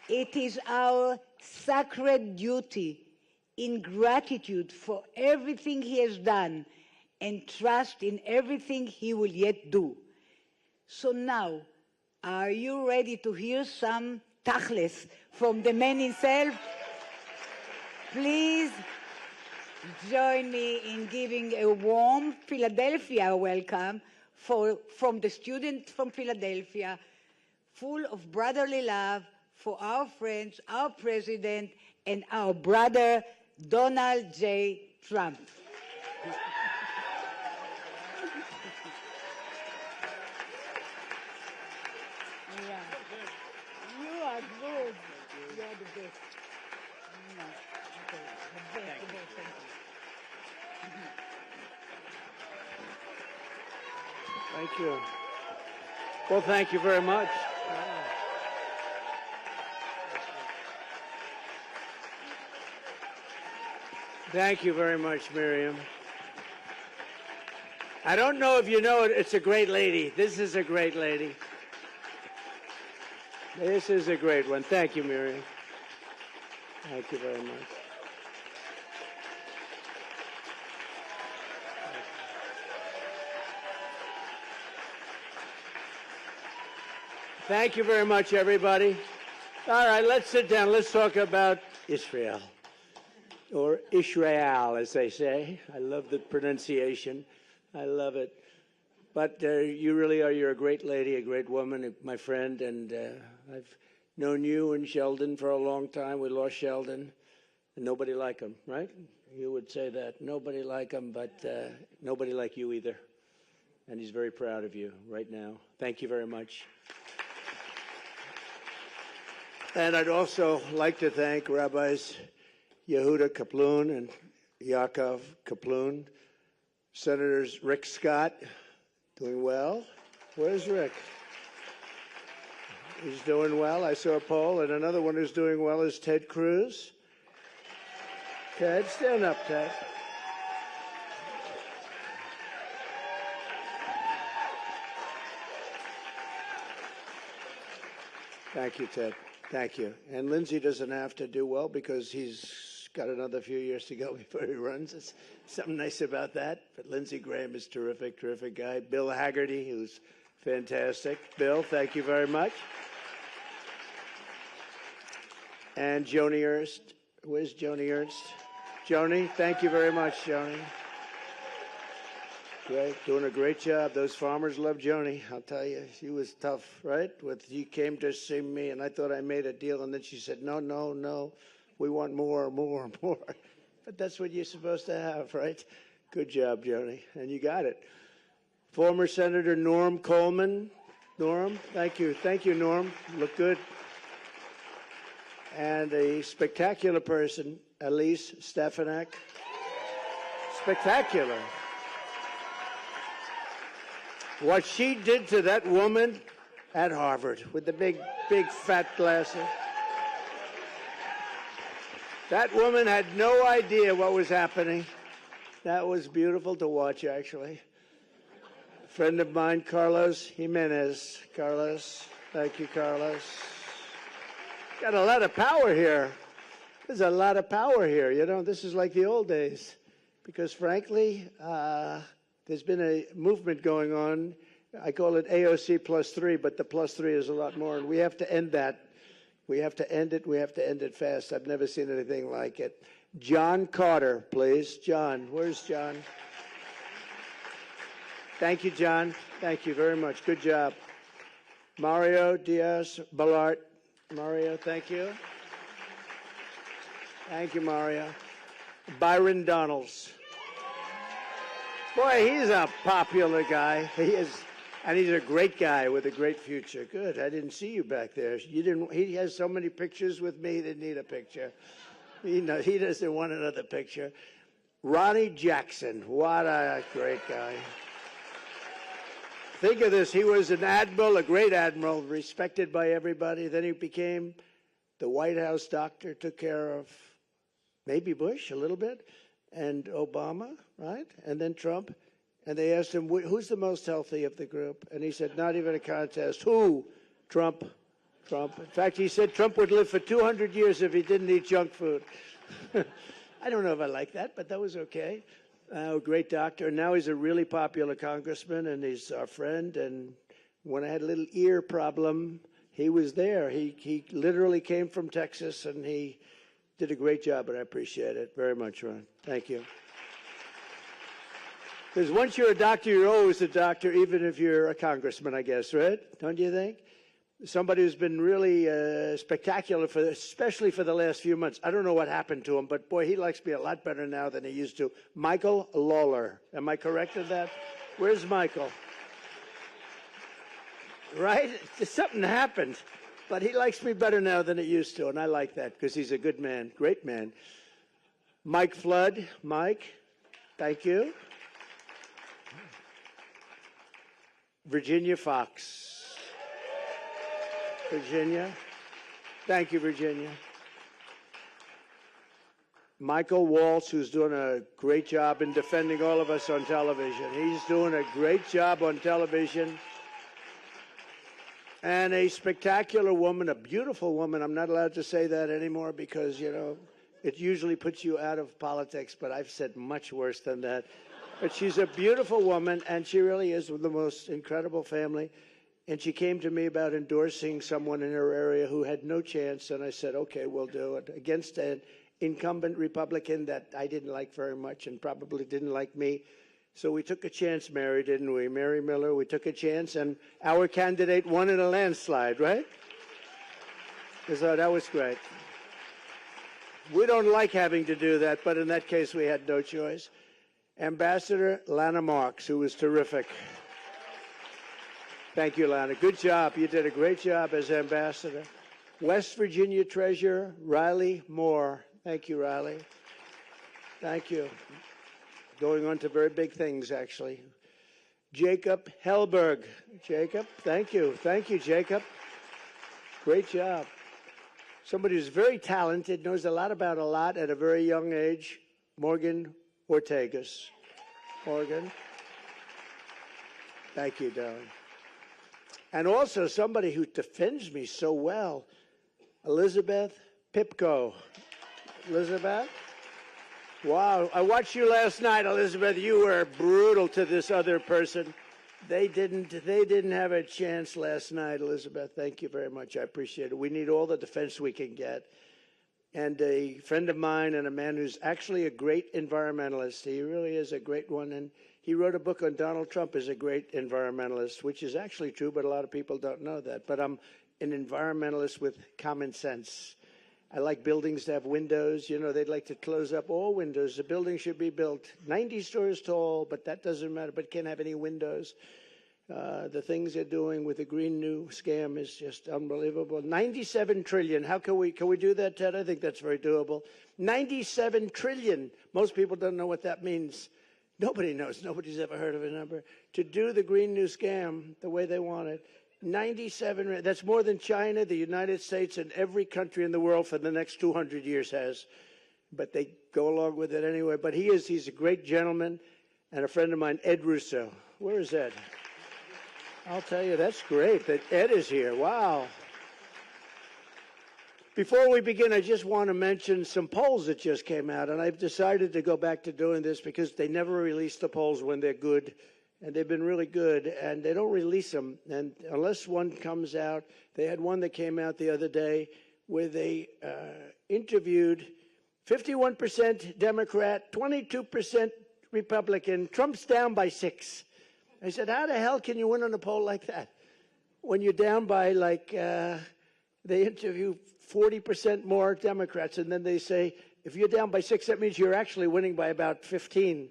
It is our sacred duty, in gratitude for everything he has done and trust in everything he will yet do. So now, are you ready to hear some tachlis from the man himself? Please join me in giving a warm Philadelphia welcome from the student from Philadelphia, full of brotherly love for our friends, our president, and our brother, Donald J. Trump. You are good. You are the best. Okay. The best. Thank you. Thank you. Well, thank you very much. Thank you very much, Miriam. I don't know if you know it, it's a great lady. This is a great lady. This is a great one. Thank you, Miriam. Thank you very much. Thank you very much, everybody. All right, let's sit down. Let's talk about Israel, or Israel, as they say. I love the pronunciation. I love it. But you really are. You're a great lady, a great woman, my friend, and I've known you and Sheldon for a long time. We lost Sheldon, and nobody like him, right? You would say that. Nobody like him, but nobody like you either. and he's very proud of you right now. Thank you very much. And I'd also like to thank Rabbis Yehuda Kaplun and Yaakov Kaplun, Senators Rick Scott, doing well. Where's Rick? He's doing well. I saw a poll, and another one who's doing well is Ted Cruz. Ted, stand up, Ted. Thank you, Ted. Thank you. And Lindsey doesn't have to do well because he's got another few years to go before he runs. It's something nice about that. But Lindsey Graham is terrific, terrific guy. Bill Haggerty, who's fantastic. Bill, thank you very much. And Joni Ernst. Where's Joni Ernst? Joni, thank you very much, Joni. Great, doing a great job. Those farmers love Joni. I'll tell you, she was tough, right? She came to see me, and I thought I made a deal, and then she said, no, no, no, we want more, more, more. But that's what you're supposed to have, right? Good job, Joni, and you got it. Former Senator Norm Coleman. Norm, thank you. Thank you, Norm. Look good. And a spectacular person, Elise Stefanik. Spectacular. What she did to that woman at Harvard with the big, big fat glasses. That woman had no idea what was happening. That was beautiful to watch, actually. A friend of mine, Carlos Jimenez. Carlos, thank you, Carlos. Got a lot of power here. There's a lot of power here. You know, this is like the old days. Because frankly, there's been a movement going on. I call it AOC +3, but the +3 is a lot more, and we have to end that. We have to end it. We have to end it fast. I've never seen anything like it. John Carter, please. John, where's John? Thank you, John. Thank you very much. Good job. Mario Diaz-Balart. Mario, thank you. Thank you, Mario. Byron Donalds. Boy, he's a popular guy. He is, and he's a great guy with a great future. Good. I didn't see you back there. You didn't. He has so many pictures with me. He didn't need a picture. He doesn't want another picture. Ronnie Jackson. What a great guy. Think of this. He was an admiral, a great admiral, respected by everybody. Then he became the White House doctor, took care of maybe Bush a little bit, and Obama, right? And then Trump. And they asked him, who's the most healthy of the group? And he said, not even a contest. Who? Trump. Trump. In fact, he said Trump would live for 200 years if he didn't eat junk food. I don't know if I like that, but that was okay. Great doctor. And now he's a really popular congressman, and he's our friend. And when I had a little ear problem, he was there. He literally came from Texas, and he did a great job, and I appreciate it very much, Ron. Thank you. Because once you're a doctor, you're always a doctor, even if you're a congressman, I guess, right? Don't you think? Somebody who's been really spectacular, especially for the last few months. I don't know what happened to him, but boy, he likes me a lot better now than he used to. Michael Lawler. Am I correct in that? Where's Michael? Right? Something happened. But he likes me better now than he used to, and I like that because he's a good man, great man. Mike Flood. Mike, thank you. Virginia Fox. Virginia. Thank you, Virginia. Michael Waltz, who's doing a great job in defending all of us on television. He's doing a great job on television. And a spectacular woman, a beautiful woman. I'm not allowed to say that anymore because, you know, it usually puts you out of politics, but I've said much worse than that. But she's a beautiful woman, and she really is with the most incredible family. And she came to me about endorsing someone in her area who had no chance, and I said, okay, we'll do it, against an incumbent Republican that I didn't like very much and probably didn't like me. So we took a chance, Mary, didn't we? Mary Miller, we took a chance, and our candidate won in a landslide, right? So that was great. We don't like having to do that, but in that case, we had no choice. Ambassador Lana Marks, who was terrific. Thank you, Lana. Good job. You did a great job as ambassador. West Virginia Treasurer Riley Moore. Thank you, Riley. Thank you. Going on to very big things, actually. Jacob Hellberg. Jacob, thank you. Thank you, Jacob. Great job. Somebody who's very talented, knows a lot about a lot at a very young age. Morgan Ortegas. Morgan. Thank you, darling. And also somebody who defends me so well, Elizabeth Pipko. Elizabeth? Wow, I watched you last night, Elizabeth. You were brutal to this other person. They didn't have a chance last night, Elizabeth. Thank you very much. I appreciate it. We need all the defense we can get. And a friend of mine and a man who's actually a great environmentalist. He really is a great one. And he wrote a book on Donald Trump as a great environmentalist, which is actually true, but a lot of people don't know that. But I'm an environmentalist with common sense. I like buildings to have windows. You know, they'd like to close up all windows. The building should be built 90 stories tall, but that doesn't matter, but can't have any windows. The things they're doing with the Green New scam is just unbelievable. 97 trillion. How can we do that, Ted? I think that's very doable. 97 trillion. Most people don't know what that means. Nobody knows. Nobody's ever heard of a number. To do the Green New scam the way they want it. 97, that's more than China, the United States, and every country in the world for the next 200 years has. But they go along with it anyway. But he's a great gentleman and a friend of mine, Ed Russo. Where is Ed? I'll tell you, that's great that Ed is here. Wow. Before we begin, I just want to mention some polls that just came out, and I've decided to go back to doing this because they never release the polls when they're good, and they've been really good, and they don't release them. And unless one comes out, they had one that came out the other day where they interviewed 51% Democrat, 22% Republican. Trump's down by 6. I said, how the hell can you win on a poll like that? When you're down by, like, they interview 40% more Democrats, and then they say, if you're down by 6, that means you're actually winning by about 15.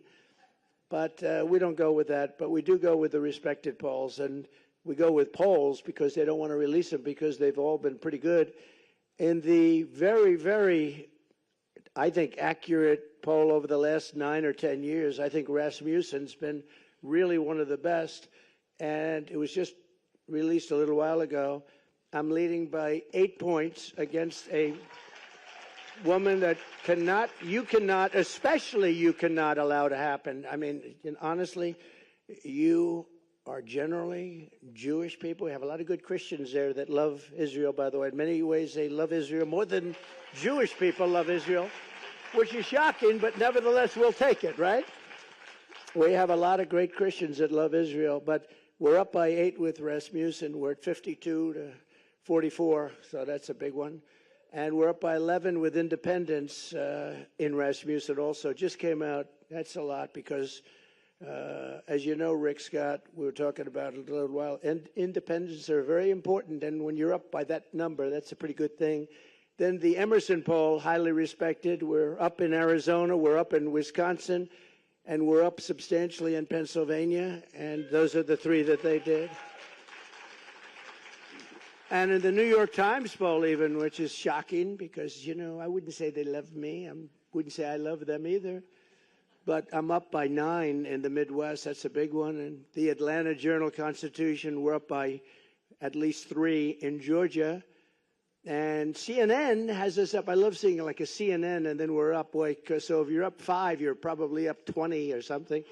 But we don't go with that, but we do go with the respected polls, and we go with polls because they don't want to release them because they've all been pretty good. In the very, very, I think, accurate poll over the last 9 or 10 years, I think Rasmussen's been really one of the best, and it was just released a little while ago. I'm leading by 8 points against a woman that you cannot allow to happen. I mean, honestly, you are generally Jewish people. We have a lot of good Christians there that love Israel, by the way. In many ways, they love Israel more than Jewish people love Israel, which is shocking, but nevertheless, we'll take it, right? We have a lot of great Christians that love Israel, but we're up by 8 with Rasmussen. We're at 52 to 44, so that's a big one. And we're up by 11 with independents in Rasmussen also. Just came out. That's a lot because, as you know, Rick Scott, we were talking about it a little while, and independents are very important. And when you're up by that number, that's a pretty good thing. Then the Emerson poll, highly respected. We're up in Arizona. We're up in Wisconsin. And we're up substantially in Pennsylvania. And those are the 3 that they did. And in the New York Times poll even, which is shocking because, you know, I wouldn't say they love me. I wouldn't say I love them either. But I'm up by 9 in the Midwest. That's a big one. And the Atlanta Journal-Constitution, we're up by at least 3 in Georgia. And CNN has us up. I love seeing like a CNN and then we're up. So if you're up 5, you're probably up 20 or something.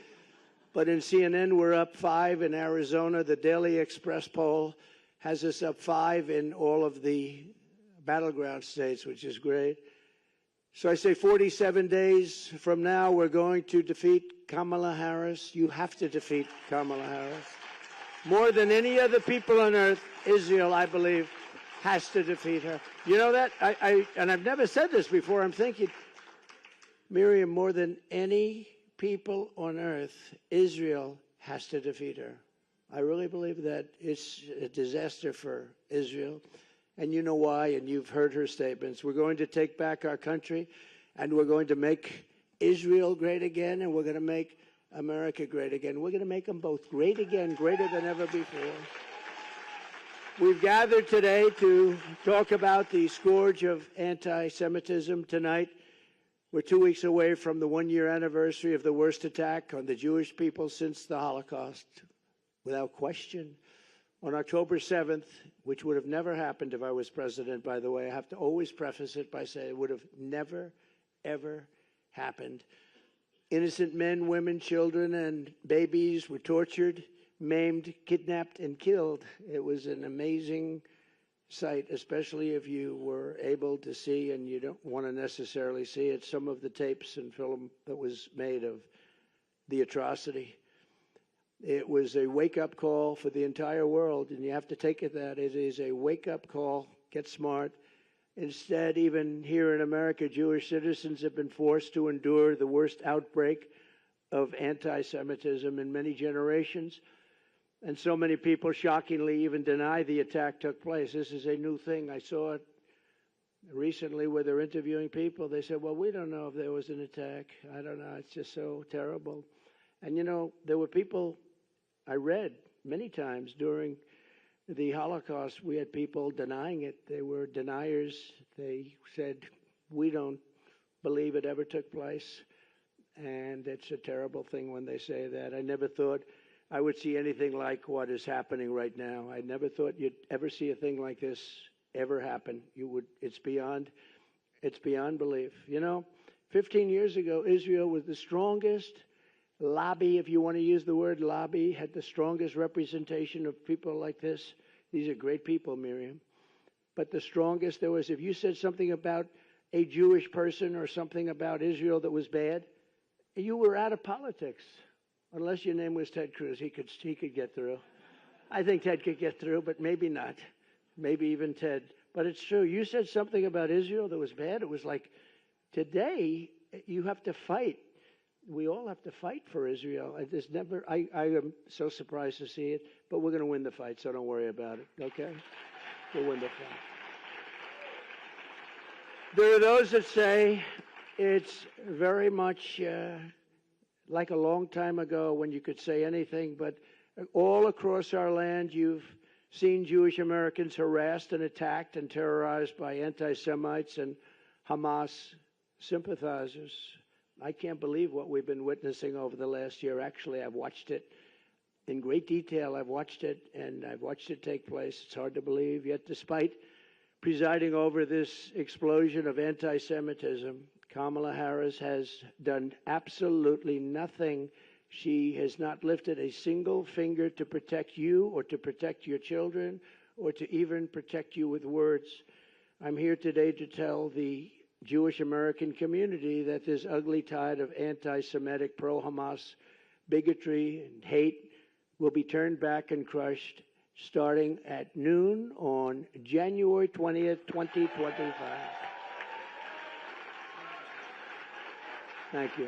But in CNN, we're up 5 in Arizona. The Daily Express poll has us up 5 in all of the battleground states, which is great. So I say 47 days from now, we're going to defeat Kamala Harris. You have to defeat Kamala Harris. More than any other people on earth, Israel, I believe, has to defeat her. You know that? And I've never said this before. I'm thinking, Miriam, more than any people on earth, Israel has to defeat her. I really believe that it's a disaster for Israel. And you know why, and you've heard her statements. We're going to take back our country, and we're going to make Israel great again, and we're going to make America great again. We're going to make them both great again, greater than ever before. We've gathered today to talk about the scourge of anti-Semitism tonight. We're 2 weeks away from the one-year anniversary of the worst attack on the Jewish people since the Holocaust. Without question, on October 7th, which would have never happened if I was president, by the way, I have to always preface it by saying it would have never, ever happened. Innocent men, women, children, and babies were tortured, maimed, kidnapped, and killed. It was an amazing sight, especially if you were able to see, and you don't want to necessarily see it, some of the tapes and film that was made of the atrocity. It was a wake-up call for the entire world, and you have to take it that it is a wake-up call. Get smart. Instead, even here in America, Jewish citizens have been forced to endure the worst outbreak of anti-Semitism in many generations. And so many people shockingly even deny the attack took place. This is a new thing. I saw it recently where they're interviewing people. They said, well, we don't know if there was an attack. I don't know. It's just so terrible. And, you know, there were people I read many times during the Holocaust. We had people denying it. They were deniers. They said, we don't believe it ever took place. And it's a terrible thing when they say that. I never thought I would see anything like what is happening right now. I never thought you'd ever see a thing like this ever happen. It's beyond belief. You know, 15 years ago, Israel was the strongest lobby, if you want to use the word lobby, had the strongest representation of people like this. These are great people, Miriam. But the strongest there was, if you said something about a Jewish person or something about Israel that was bad, you were out of politics. Unless your name was Ted Cruz, he could get through. I think Ted could get through, but maybe not. Maybe even Ted. But it's true. You said something about Israel that was bad. It was like, today, you have to fight. We all have to fight for Israel. I am so surprised to see it, but we're going to win the fight, so don't worry about it, okay? We'll win the fight. There are those that say it's very much like a long time ago when you could say anything, but all across our land you've seen Jewish Americans harassed and attacked and terrorized by anti-Semites and Hamas sympathizers. I can't believe what we've been witnessing over the last year. Actually, I've watched it in great detail. I've watched it, and I've watched it take place. It's hard to believe, yet despite presiding over this explosion of anti-Semitism, Kamala Harris has done absolutely nothing. She has not lifted a single finger to protect you or to protect your children or to even protect you with words. I'm here today to tell the Jewish American community that this ugly tide of anti-Semitic, pro-Hamas bigotry and hate will be turned back and crushed starting at noon on January 20th, 2025. Thank you.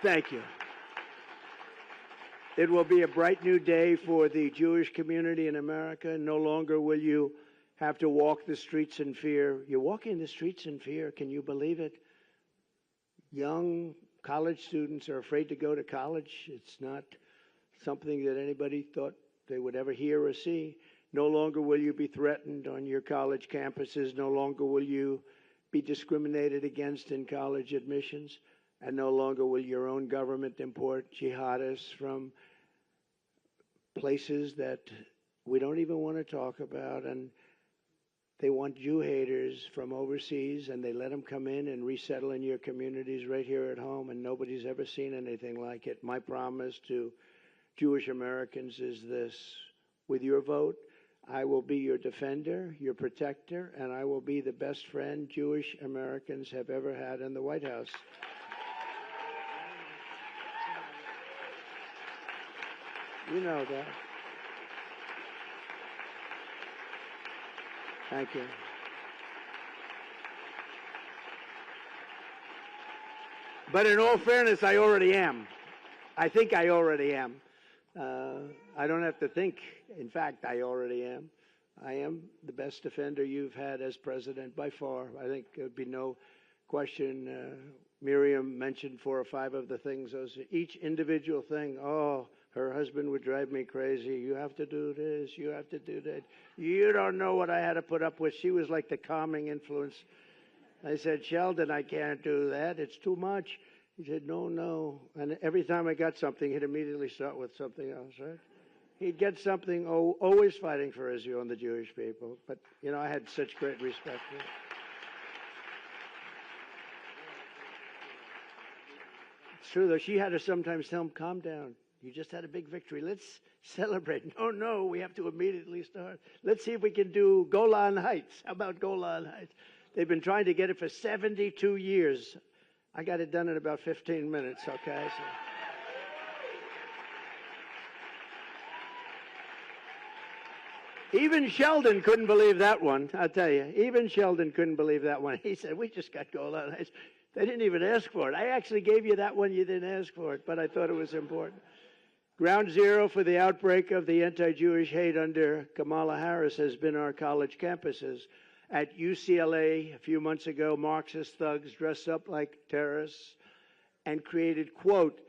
Thank you. It will be a bright new day for the Jewish community in America. No longer will you have to walk the streets in fear. You're walking the streets in fear. Can you believe it? Young college students are afraid to go to college. It's not something that anybody thought they would ever hear or see. No longer will you be threatened on your college campuses. No longer will you be discriminated against in college admissions. And no longer will your own government import jihadists from places that we don't even want to talk about. And they want Jew haters from overseas, and they let them come in and resettle in your communities right here at home, and nobody's ever seen anything like it. My promise to Jewish Americans is this: with your vote, I will be your defender, your protector, and I will be the best friend Jewish Americans have ever had in the White House. You know that. Thank you. But in all fairness, I already am. I think I already am. I don't have to think. In fact, I already am. I am the best defender you've had as president by far. I think there would be no question Miriam mentioned 4 or 5 of the things. Those each individual thing. Oh, her husband would drive me crazy. You have to do this. You have to do that. You don't know what I had to put up with. She was like the calming influence. I said, Sheldon, I can't do that. It's too much. He said, no, no. And every time I got something, he'd immediately start with something else, right? He'd get something, always fighting for Israel and the Jewish people. But, you know, I had such great respect for it. It's true, though. She had to sometimes tell him, calm down. You just had a big victory. Let's celebrate. No, no, we have to immediately start. Let's see if we can do Golan Heights. How about Golan Heights? They've been trying to get it for 72 years. I got it done in about 15 minutes, okay? So. Even Sheldon couldn't believe that one, I'll tell you. Even Sheldon couldn't believe that one. He said, we just got Golan Heights. They didn't even ask for it. I actually gave you that one. You didn't ask for it, but I thought it was important. Ground zero for the outbreak of the anti-Jewish hate under Kamala Harris has been our college campuses. At UCLA a few months ago, Marxist thugs dressed up like terrorists and created, quote,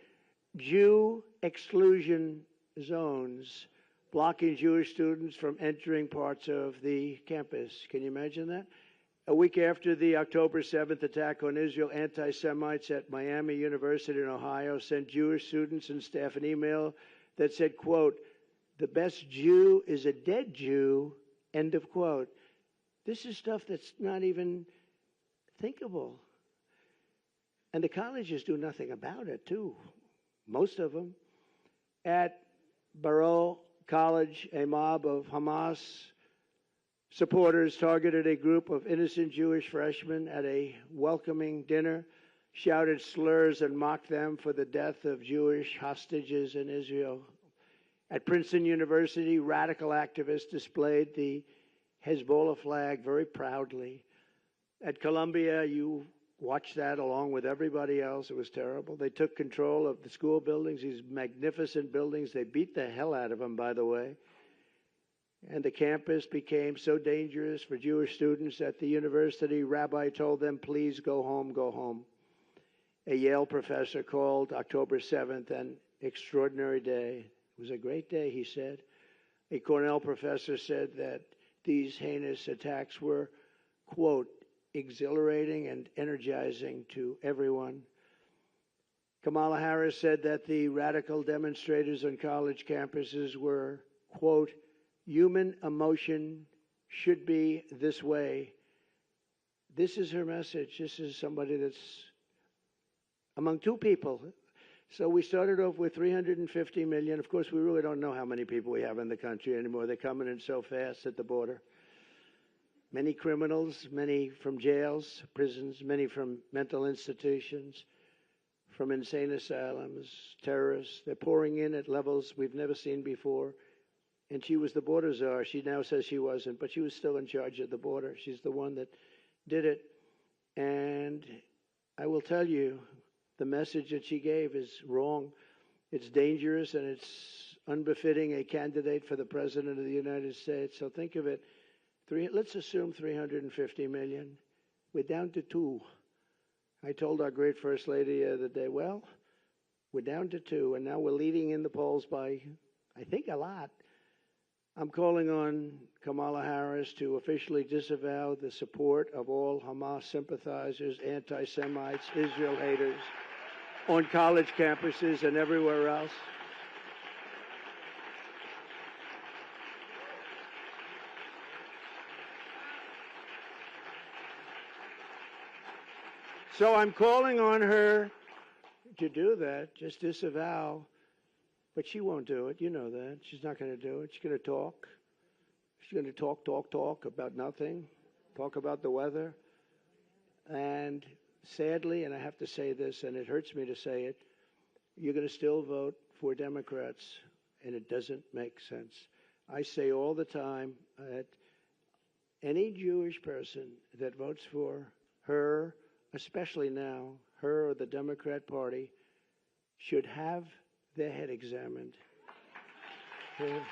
Jew exclusion zones, blocking Jewish students from entering parts of the campus. Can you imagine that? A week after the October 7th attack on Israel, anti-Semites at Miami University in Ohio sent Jewish students and staff an email that said, quote, the best Jew is a dead Jew, end of quote. This is stuff that's not even thinkable. And the colleges do nothing about it, too. Most of them. At Baruch College, a mob of Hamas supporters targeted a group of innocent Jewish freshmen at a welcoming dinner, shouted slurs and mocked them for the death of Jewish hostages in Israel. At Princeton University, radical activists displayed the Hezbollah flag very proudly. At Columbia, you watched that along with everybody else. It was terrible. They took control of the school buildings, these magnificent buildings. They beat the hell out of them, by the way. And the campus became so dangerous for Jewish students at the university, rabbi told them, please go home, go home. A Yale professor called October 7th an extraordinary day. It was a great day, he said. A Cornell professor said that these heinous attacks were, quote, exhilarating and energizing to everyone. Kamala Harris said that the radical demonstrators on college campuses were, quote, human emotion should be this way. This is her message. This is somebody that's among 2 people. So we started off with 350 million. Of course, we really don't know how many people we have in the country anymore. They're coming in so fast at the border. Many criminals, many from jails, prisons, many from mental institutions, from insane asylums, terrorists. They're pouring in at levels we've never seen before. And she was the border czar. She now says she wasn't, but she was still in charge of the border. She's the one that did it. And I will tell you, the message that she gave is wrong. It's dangerous, and it's unbefitting a candidate for the president of the United States. So think of it. Let's assume 350 million. We're down to 2. I told our great First Lady the other day, well, we're down to 2, and now we're leading in the polls by, I think, a lot. I'm calling on Kamala Harris to officially disavow the support of all Hamas sympathizers, anti-Semites, Israel haters on college campuses and everywhere else. So I'm calling on her to do that, just disavow. But she won't do it. You know that. She's not going to do it. She's going to talk. She's going to talk about nothing, talk about the weather. And sadly, and I have to say this, and it hurts me to say it, you're going to still vote for Democrats, and it doesn't make sense. I say all the time that any Jewish person that votes for her, especially now, her or the Democrat Party, should have their head examined. It's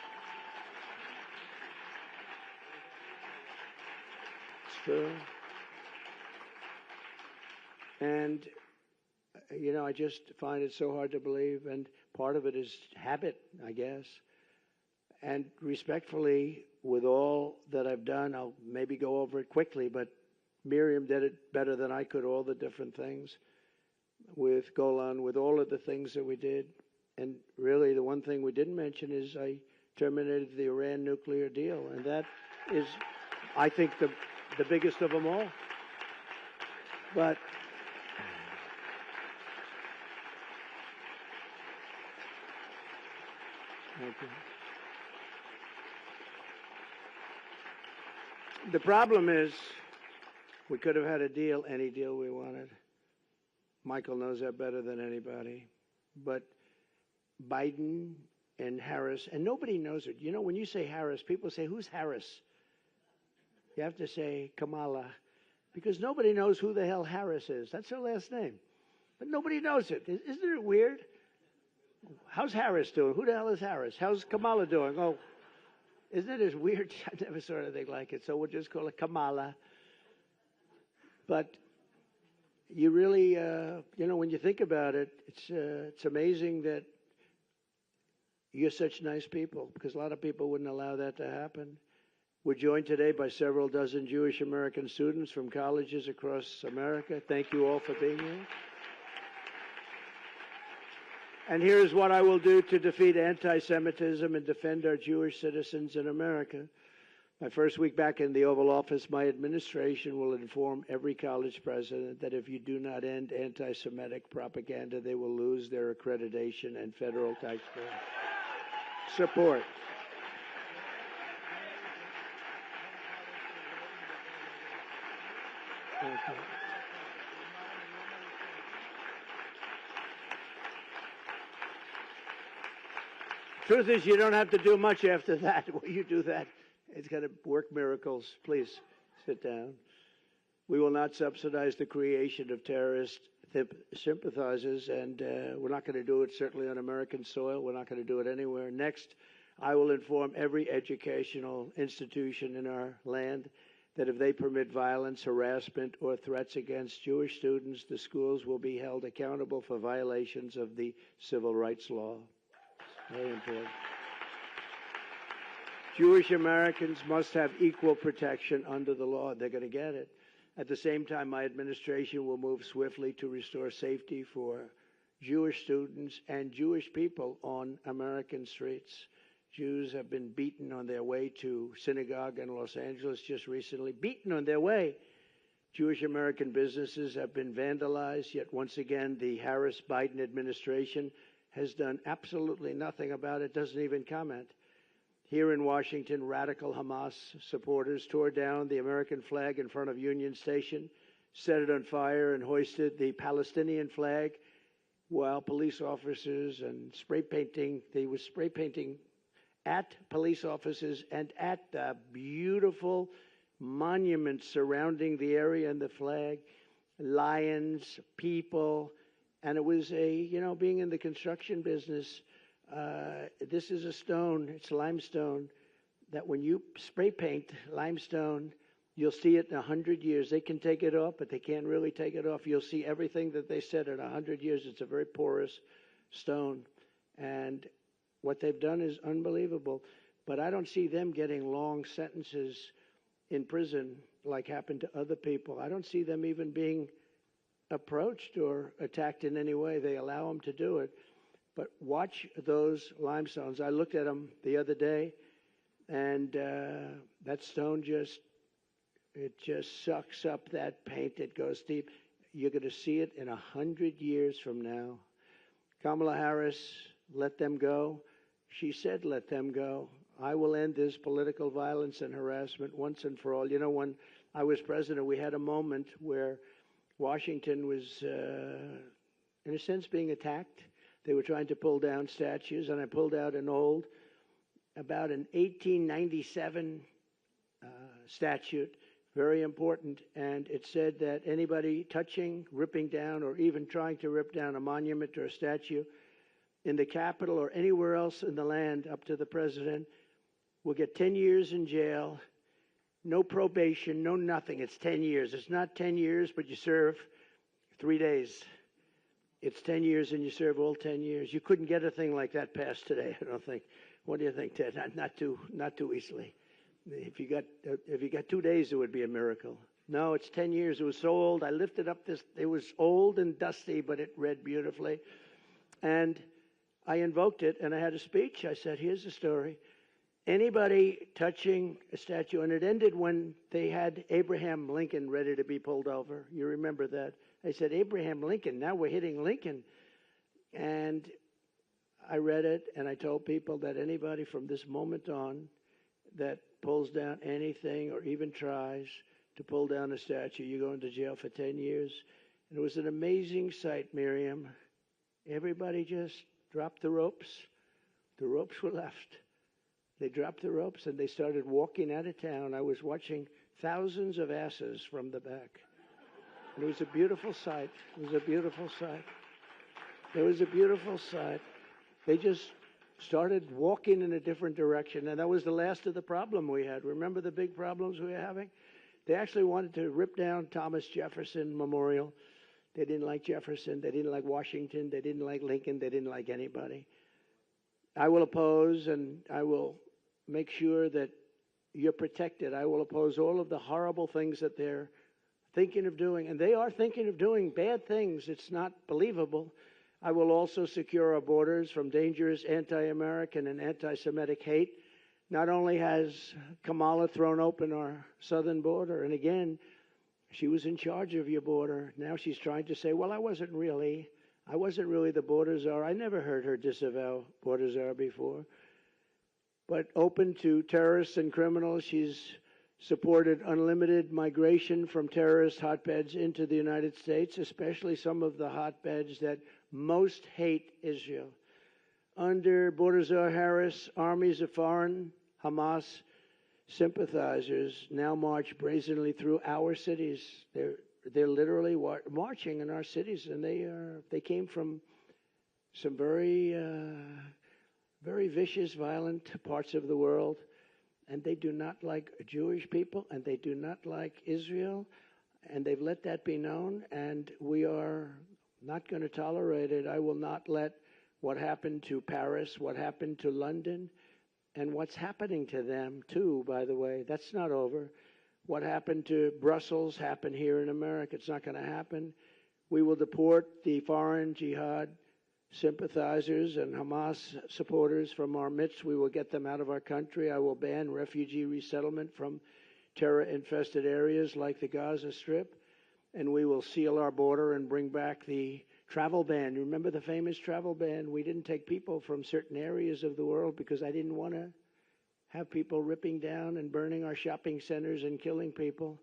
true. And I just find it so hard to believe, and part of it is habit, I guess. And respectfully, with all that I've done, I'll maybe go over it quickly, but Miriam did it better than I could, all the different things with Golan, with all of the things that we did. And really, the one thing we didn't mention is I terminated the Iran nuclear deal, and that is, I think, the biggest of them all. But thank you. The problem is we could have had a deal, any deal we wanted. Michael knows that better than anybody. But Biden and Harris, and nobody knows it. When you say Harris, people say, who's Harris? You have to say Kamala, because nobody knows who the hell Harris is. That's her last name. But nobody knows it. Isn't it weird? How's Harris doing? Who the hell is Harris? How's Kamala doing? Oh, isn't it as weird? I've never saw anything like it. So we'll just call it Kamala. But you really, when you think about it, it's amazing that you're such nice people, because a lot of people wouldn't allow that to happen. We're joined today by several dozen Jewish American students from colleges across America. Thank you all for being here. And here's what I will do to defeat anti-Semitism and defend our Jewish citizens in America. My first week back in the Oval Office, my administration will inform every college president that if you do not end anti-Semitic propaganda, they will lose their accreditation and federal taxpayer support. Thank you. Truth is, you don't have to do much after that. When you do that, it's going to work miracles. Please sit down. We will not subsidize the creation of terrorist sympathizers, and we're not going to do it certainly on American soil. We're not going to do it anywhere. Next, I will inform every educational institution in our land that if they permit violence, harassment, or threats against Jewish students, the schools will be held accountable for violations of the civil rights law. Very important. Jewish Americans must have equal protection under the law. They're going to get it. At the same time, my administration will move swiftly to restore safety for Jewish students and Jewish people on American streets. Jews have been beaten on their way to synagogue in Los Angeles just recently, beaten on their way. Jewish American businesses have been vandalized, yet once again, the Harris-Biden administration has done absolutely nothing about it, doesn't even comment. Here in Washington, radical Hamas supporters tore down the American flag in front of Union Station, set it on fire, and hoisted the Palestinian flag, while police officers and they were spray painting at police officers and at the beautiful monuments surrounding the area and the flag, lions, people, and it was being in the construction business, this is a stone, it's limestone, that when you spray paint limestone, you'll see it in 100 years. They can take it off, but they can't really take it off. You'll see everything that they said in 100 years. It's a very porous stone. And what they've done is unbelievable. But I don't see them getting long sentences in prison like happened to other people. I don't see them even being approached or attacked in any way. They allow them to do it. But watch those limestones. I looked at them the other day, and that stone just sucks up that paint. It goes deep. You're going to see it in 100 years from now. Kamala Harris, let them go. She said, let them go. I will end this political violence and harassment once and for all. You know, when I was president, we had a moment where Washington was, in a sense, being attacked. They were trying to pull down statues, and I pulled out about an 1897 statute, very important, and it said that anybody touching, ripping down, or even trying to rip down a monument or a statue in the Capitol or anywhere else in the land up to the president will get 10 years in jail, no probation, no nothing. It's 10 years. It's not 10 years, but you serve 3 days It's 10 years and you serve all 10 years. You couldn't get a thing like that passed today, I don't think. What do you think, Ted? Not too easily. If you got 2 days, it would be a miracle. No, it's 10 years. It was so old. I lifted up this. It was old and dusty, but it read beautifully. And I invoked it, and I had a speech. I said, here's the story. Anybody touching a statue, and it ended when they had Abraham Lincoln ready to be pulled over. You remember that? I said, Abraham Lincoln, now we're hitting Lincoln. And I read it, and I told people that anybody from this moment on that pulls down anything or even tries to pull down a statue, you go into jail for 10 years. And it was an amazing sight, Miriam. Everybody just dropped the ropes. The ropes were left. They dropped the ropes and they started walking out of town. I was watching thousands of asses from the back. And it was a beautiful sight. It was a beautiful sight. It was a beautiful sight. They just started walking in a different direction. And that was the last of the problem we had. Remember the big problems we were having? They actually wanted to rip down Thomas Jefferson Memorial. They didn't like Jefferson. They didn't like Washington. They didn't like Lincoln. They didn't like anybody. I will oppose, and I will make sure that you're protected. I will oppose all of the horrible things that they're thinking of doing. And they are thinking of doing bad things. It's not believable. I will also secure our borders from dangerous anti-American and anti-Semitic hate. Not only has Kamala thrown open our southern border, and again, she was in charge of your border. Now she's trying to say, well, I wasn't really the border czar. I never heard her disavow border czar before. But open to terrorists and criminals, she's supported unlimited migration from terrorist hotbeds into the United States, especially some of the hotbeds that most hate Israel. Under border czar Harris, armies of foreign Hamas sympathizers now march brazenly through our cities. They're literally marching in our cities, and they came from some very vicious, violent parts of the world, and they do not like Jewish people, and they do not like Israel, and they've let that be known, and we are not going to tolerate it. I will not let what happened to Paris, what happened to London, and what's happening to them, too, by the way. That's not over. What happened to Brussels happened here in America. It's not going to happen. We will deport the foreign jihad sympathizers and Hamas supporters from our midst. We will get them out of our country. I will ban refugee resettlement from terror-infested areas like the Gaza Strip. And we will seal our border and bring back the travel ban. Remember the famous travel ban? We didn't take people from certain areas of the world because I didn't want to have people ripping down and burning our shopping centers and killing people.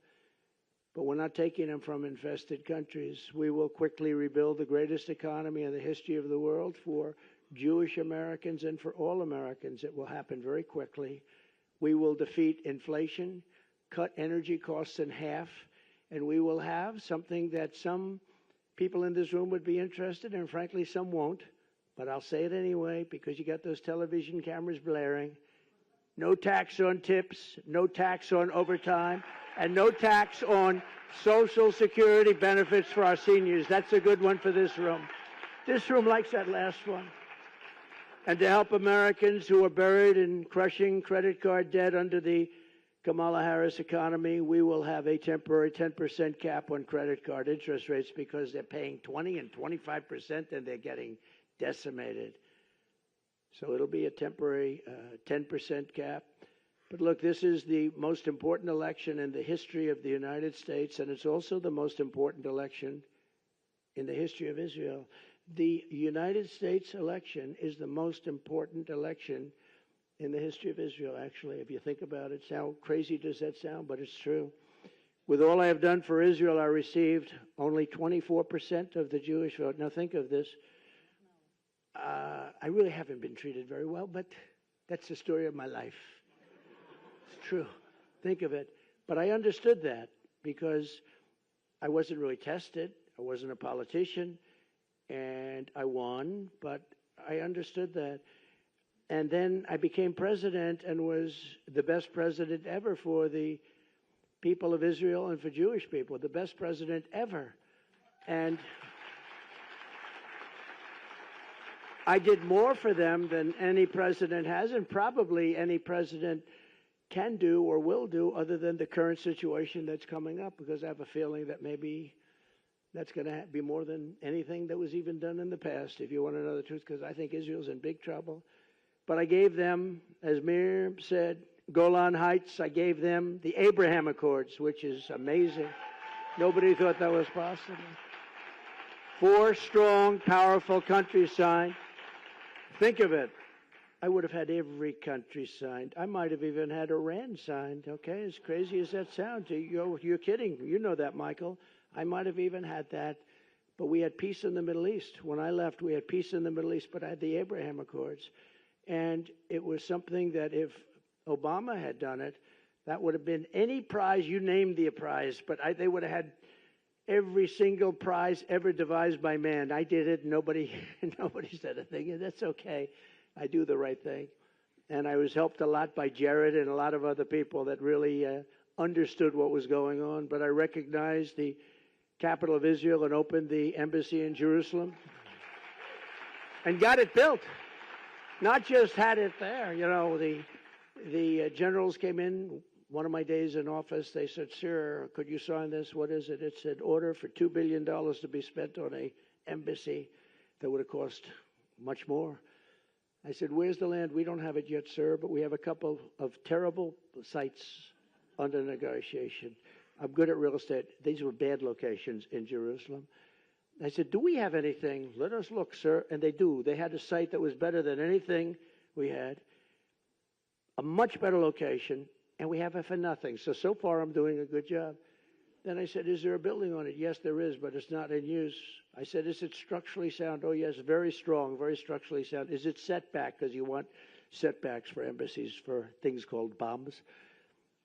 But we're not taking them from infested countries. We will quickly rebuild the greatest economy in the history of the world for Jewish Americans and for all Americans. It will happen very quickly. We will defeat inflation, cut energy costs in half, and we will have something that some people in this room would be interested in, and frankly, some won't. But I'll say it anyway because you got those television cameras blaring. No tax on tips, no tax on overtime, and no tax on Social Security benefits for our seniors. That's a good one for this room. This room likes that last one. And to help Americans who are buried in crushing credit card debt under the Kamala Harris economy, we will have a temporary 10% cap on credit card interest rates because they're paying 20 and 25% and they're getting decimated. So it'll be a temporary 10% cap. But look, this is the most important election in the history of the United States, and it's also the most important election in the history of Israel. The United States election is the most important election in the history of Israel, actually, if you think about it. How crazy does that sound? But it's true. With all I have done for Israel, I received only 24% of the Jewish vote. Now think of this. I really haven't been treated very well, but that's the story of my life. It's true. Think of it. But I understood that because I wasn't really tested. I wasn't a politician, and I won, but I understood that. And then I became president and was the best president ever for the people of Israel and for Jewish people, the best president ever. And I did more for them than any president has, and probably any president can do or will do, other than the current situation that's coming up, because I have a feeling that maybe that's going to be more than anything that was even done in the past, if you want to know the truth, because I think Israel's in big trouble. But I gave them, as Miriam said, Golan Heights. I gave them the Abraham Accords, which is amazing. Nobody thought that was possible. 4 strong, powerful countries signed. Think of it. I would have had every country signed. I might have even had Iran signed, okay? As crazy as that sounds. You're kidding. You know that, Michael. I might have even had that. But we had peace in the Middle East. When I left, we had peace in the Middle East, but I had the Abraham Accords. And it was something that if Obama had done it, that would have been any prize, you named the prize, but they would have had every single prize ever devised by man. I did it. Nobody said a thing. And that's okay. I do the right thing. And I was helped a lot by Jared and a lot of other people that really understood what was going on. But I recognized the capital of Israel and opened the embassy in Jerusalem and got it built. Not just had it there. You know, the generals came in one of my days in office. They said, "Sir, could you sign this? What is it?" It said, "Order for $2 billion to be spent on a embassy that would have cost much more." I said, "Where's the land?" "We don't have it yet, sir, but we have a couple of terrible sites under negotiation." I'm good at real estate. These were bad locations in Jerusalem. I said, "Do we have anything?" "Let us look, sir." And they do. They had a site that was better than anything we had, a much better location, and we have it for nothing. So far I'm doing a good job. Then I said, "Is there a building on it?" "Yes, there is, but it's not in use." I said, "Is it structurally sound?" "Oh, yes, very strong, very structurally sound." "Is it setback?" Because you want setbacks for embassies for things called bombs.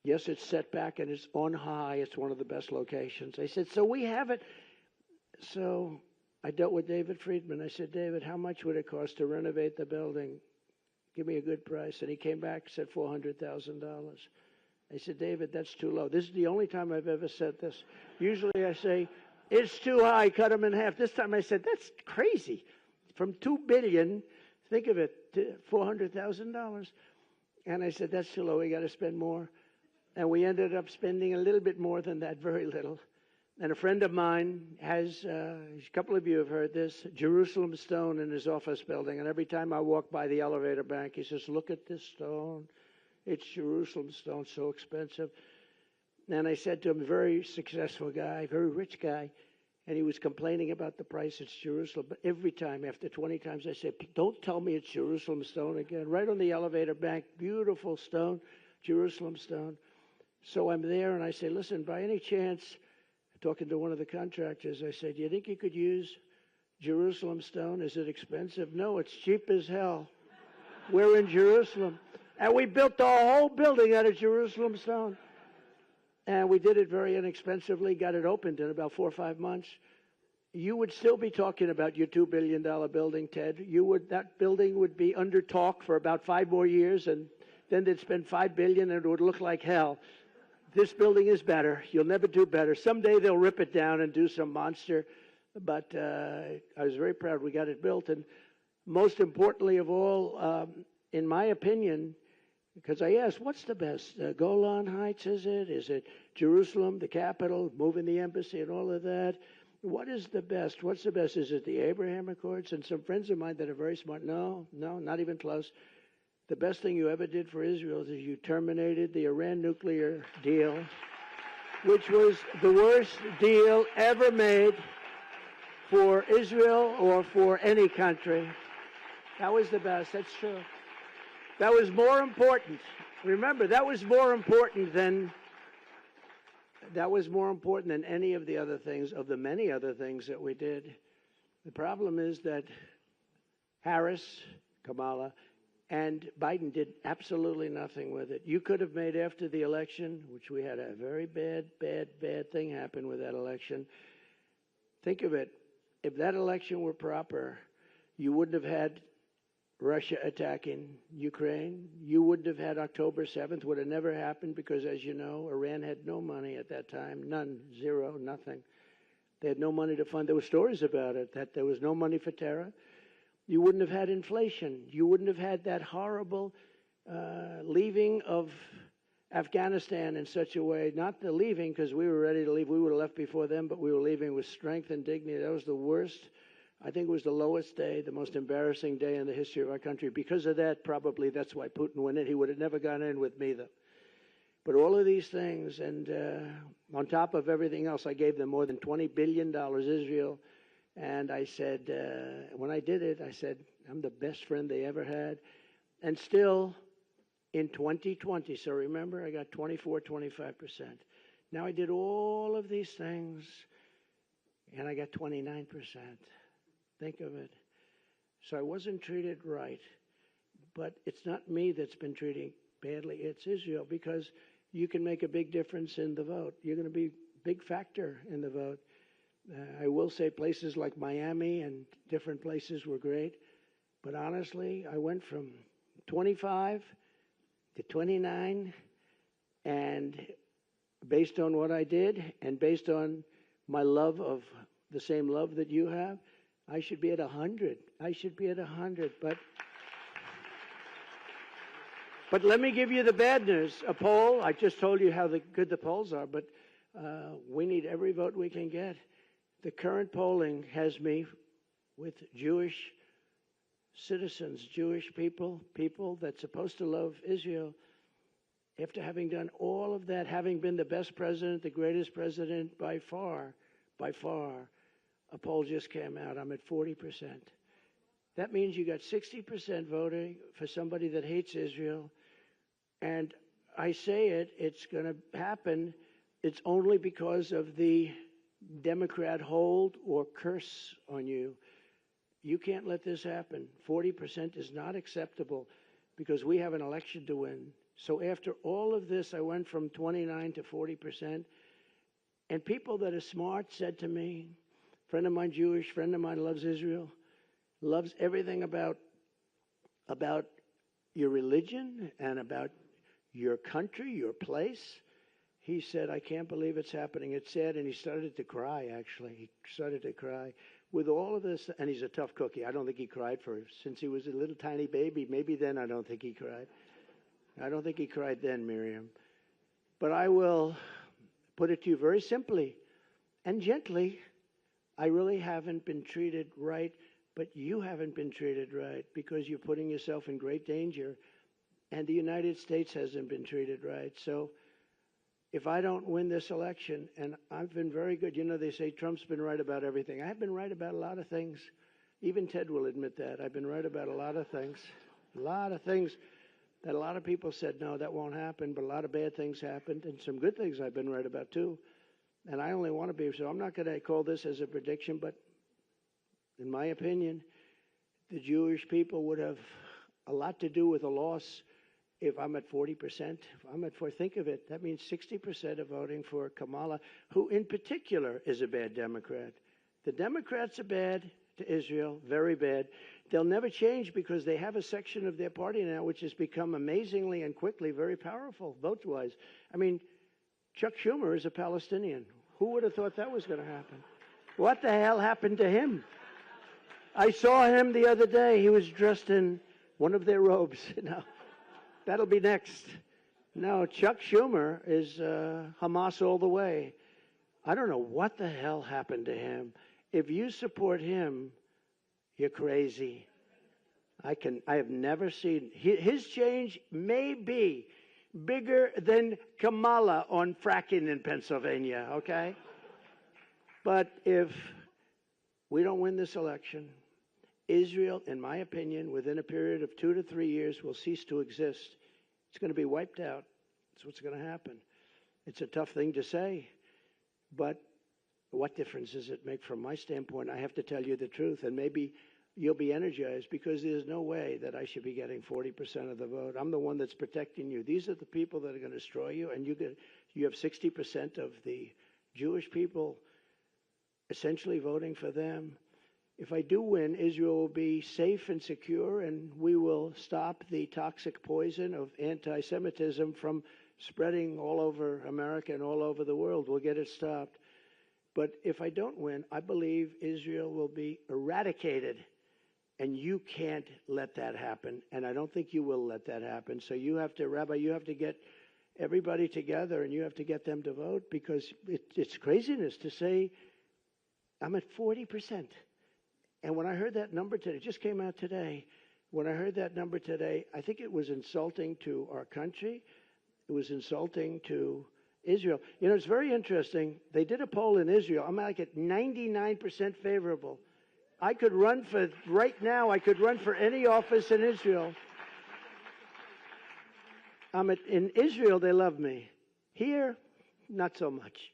"Yes, it's setback, and it's on high. It's one of the best locations." I said, "So we have it." So I dealt with David Friedman. I said, "David, how much would it cost to renovate the building? Give me a good price." And he came back and said $400,000. I said, "David, that's too low." This is the only time I've ever said this. Usually I say, "It's too high, cut them in half." This time I said, "That's crazy. From $2 billion, think of it, to $400,000. And I said, "That's too low. We got to spend more." And we ended up spending a little bit more than that, very little. And a friend of mine has, a couple of you have heard this, Jerusalem stone in his office building. And every time I walk by the elevator bank, he says, "Look at this stone. It's Jerusalem stone, so expensive." And I said to him, a very successful guy, very rich guy, and he was complaining about the price. "It's Jerusalem." But every time, after 20 times, I said, "Don't tell me it's Jerusalem stone again." Right on the elevator bank, beautiful stone, Jerusalem stone. So I'm there, and I say, "Listen, by any chance," talking to one of the contractors, I said, "Do you think you could use Jerusalem stone? Is it expensive?" "No, it's cheap as hell. We're in Jerusalem." And we built the whole building out of Jerusalem stone. And we did it very inexpensively, got it opened in about 4 or 5 months. You would still be talking about your $2 billion building, Ted. That building would be under talk for about 5 more years, and then they'd spend $5 billion, and it would look like hell. This building is better. You'll never do better. Someday they'll rip it down and do some monster. But I was very proud we got it built. And most importantly of all, in my opinion, because I asked, what's the best? Golan Heights, is it? Is it Jerusalem, the capital, moving the embassy and all of that? What is the best? What's the best? Is it the Abraham Accords? And some friends of mine that are very smart, no, not even close. The best thing you ever did for Israel is you terminated the Iran nuclear deal, which was the worst deal ever made for Israel or for any country. That was the best. That's true. That was more important. Remember, that was more important than any of the other things, of the many other things that we did. The problem is that Harris, Kamala, and Biden did absolutely nothing with it. You could have made after the election, which we had a very bad thing happen with that election. Think of it. If that election were proper, you wouldn't have had Russia attacking Ukraine. You wouldn't have had October 7th. Would have never happened because, as you know, Iran had no money at that time. None. Zero. Nothing. They had no money to fund. There were stories about it, that there was no money for terror. You wouldn't have had inflation. You wouldn't have had that horrible leaving of Afghanistan in such a way, not the leaving because we were ready to leave. We would have left before them, but we were leaving with strength and dignity. That was the worst. I think it was the lowest day, the most embarrassing day in the history of our country. Because of that, probably that's why Putin went in. He would have never gone in with me, though. But all of these things, and on top of everything else, I gave them more than $20 billion, Israel. And I said, when I did it, I said, I'm the best friend they ever had. And still, in 2020, so remember, I got 25%. Now I did all of these things, and I got 29%. Think of it. So I wasn't treated right. But it's not me that's been treated badly. It's Israel, because you can make a big difference in the vote. You're going to be a big factor in the vote. I will say places like Miami and different places were great. But honestly, I went from 25 to 29, and based on what I did and based on my love of the same love that you have, I should be at 100. I should be at 100. But let me give you the bad news. A poll, I just told you how good the polls are, but we need every vote we can get. The current polling has me with Jewish citizens, Jewish people that's supposed to love Israel. After having done all of that, having been the best president, the greatest president by far, a poll just came out. I'm at 40%. That means you got 60% voting for somebody that hates Israel. And I say it's going to happen. It's only because of the Democrat hold or curse on you. You can't let this happen. 40% is not acceptable because we have an election to win. So after all of this, I went from 29 to 40%. And people that are smart said to me, friend of mine Jewish, friend of mine loves Israel, loves everything about your religion and about your country, your place. He said, I can't believe it's happening. It's sad. And he started to cry, actually. He started to cry. With all of this, and he's a tough cookie. I don't think he cried since he was a little tiny baby. Maybe then I don't think he cried. I don't think he cried then, Miriam. But I will put it to you very simply and gently. I really haven't been treated right, but you haven't been treated right because you're putting yourself in great danger. And the United States hasn't been treated right. So if I don't win this election, and I've been very good, they say Trump's been right about everything. I've been right about a lot of things. Even Ted will admit that. I've been right about a lot of things that a lot of people said, no, that won't happen, but a lot of bad things happened, and some good things I've been right about too. And I only want to be, so I'm not going to call this as a prediction, but in my opinion, the Jewish people would have a lot to do with a loss. If I'm at 40%, if I'm at 4%, think of it. That means 60% are voting for Kamala, who in particular is a bad Democrat. The Democrats are bad to Israel, very bad. They'll never change because they have a section of their party now which has become amazingly and quickly very powerful, vote-wise. I mean, Chuck Schumer is a Palestinian. Who would have thought that was going to happen? What the hell happened to him? I saw him the other day. He was dressed in one of their robes. That'll be next. No, Chuck Schumer is Hamas all the way. I don't know what the hell happened to him. If you support him, you're crazy. I have never seen his change may be bigger than Kamala on fracking in Pennsylvania, okay? But if we don't win this election, Israel, in my opinion, within a period of 2 to 3 years will cease to exist. It's going to be wiped out. That's what's going to happen. It's a tough thing to say, but what difference does it make from my standpoint? I have to tell you the truth, and maybe you'll be energized because there's no way that I should be getting 40% of the vote. I'm the one that's protecting you. These are the people that are going to destroy you, and you have 60% of the Jewish people essentially voting for them. If I do win, Israel will be safe and secure, and we will stop the toxic poison of anti-Semitism from spreading all over America and all over the world. We'll get it stopped. But if I don't win, I believe Israel will be eradicated And you can't let that happen, and I don't think you will let that happen. So you have to, Rabbi, you have to get everybody together, and you have to get them to vote, because it's craziness to say, I'm at 40%. And when I heard that number today, it just came out today, when I heard that number today, I think it was insulting to our country. It was insulting to Israel. You know, it's very interesting. They did a poll in Israel. I'm like at 99% favorable. I could run for, right now, I could run for any office in Israel. In Israel, they love me. Here, not so much.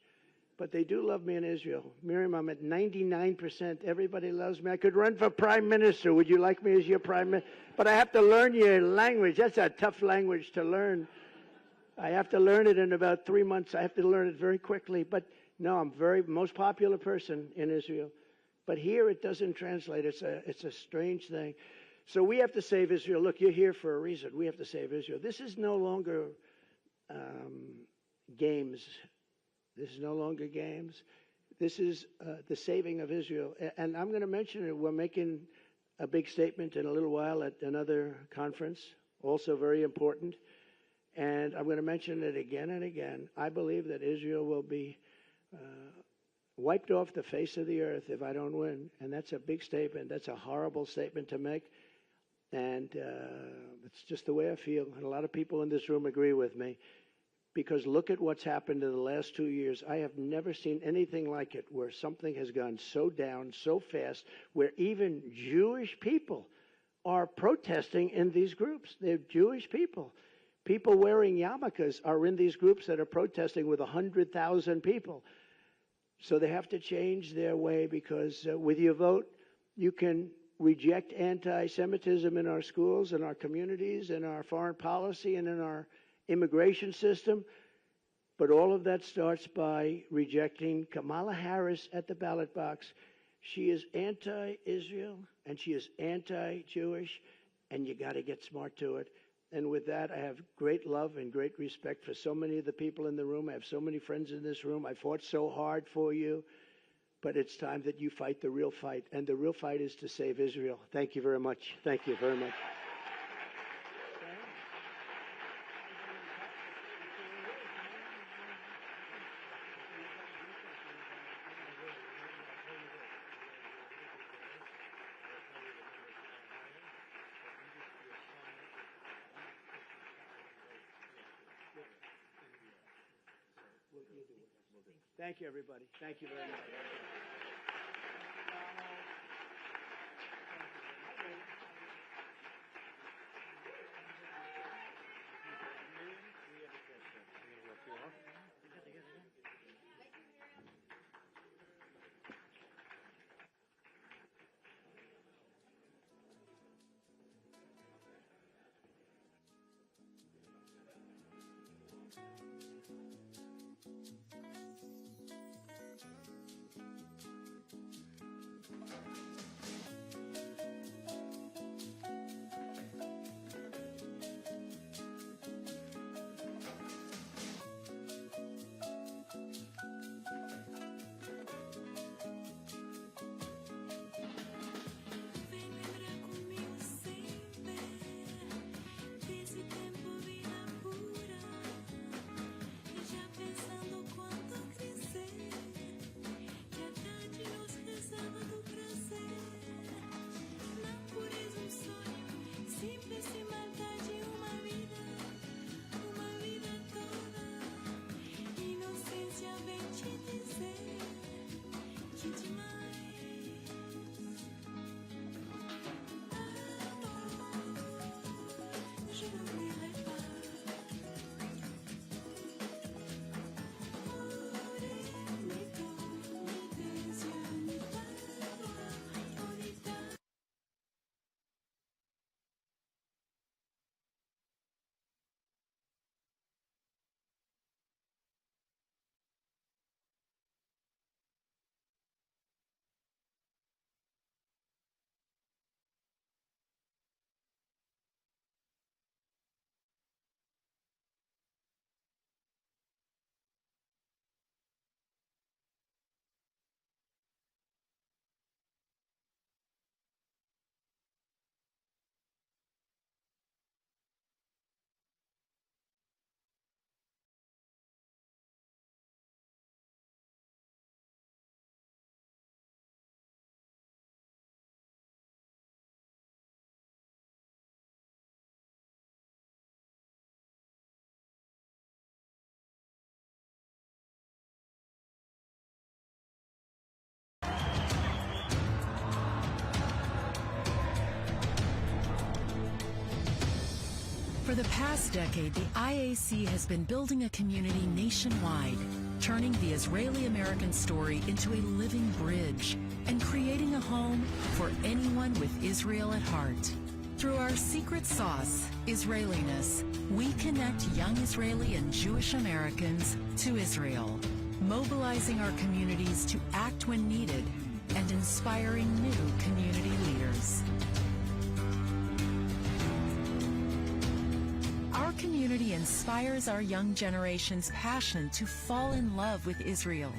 But they do love me in Israel. Miriam, I'm at 99%. Everybody loves me. I could run for prime minister. Would you like me as your prime minister? But I have to learn your language. That's a tough language to learn. I have to learn it in about 3 months. I have to learn it very quickly. But no, I'm most popular person in Israel. But here it doesn't translate. It's a strange thing. So we have to save Israel. Look, you're here for a reason. We have to save Israel. This is no longer games. This is no longer games. This is the saving of Israel. And I'm going to mention it. We're making a big statement in a little while at another conference, also very important. And I'm going to mention it again and again. I believe that Israel will be wiped off the face of the earth if I don't win. And that's a big statement. That's a horrible statement to make. And it's just the way I feel. And a lot of people in this room agree with me. Because look at what's happened in the last 2 years. I have never seen anything like it, where something has gone so down so fast, where even Jewish people are protesting in these groups. They're Jewish people. People wearing yarmulkes are in these groups that are protesting with 100,000 people. So they have to change their way, because with your vote, you can reject anti-Semitism in our schools, in our communities, in our foreign policy, and in our immigration system. But all of that starts by rejecting Kamala Harris at the ballot box. She is anti-Israel, and she is anti-Jewish, and you got to get smart to it. And with that, I have great love and great respect for so many of the people in the room. I have so many friends in this room. I fought so hard for you. But it's time that you fight the real fight. And the real fight is to save Israel. Thank you very much. Thank you very much. Thank you, everybody. Thank you very much. For the past decade, the IAC has been building a community nationwide, turning the Israeli-American story into a living bridge and creating a home for anyone with Israel at heart. Through our secret sauce, Israeliness, we connect young Israeli and Jewish Americans to Israel, mobilizing our communities to act when needed and inspiring new community leaders. Our community inspires our young generation's passion to fall in love with Israel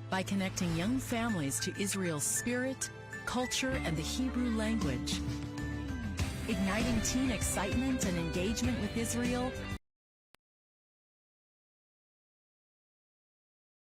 by connecting young families to Israel's spirit, culture, and the Hebrew language, igniting teen excitement and engagement with Israel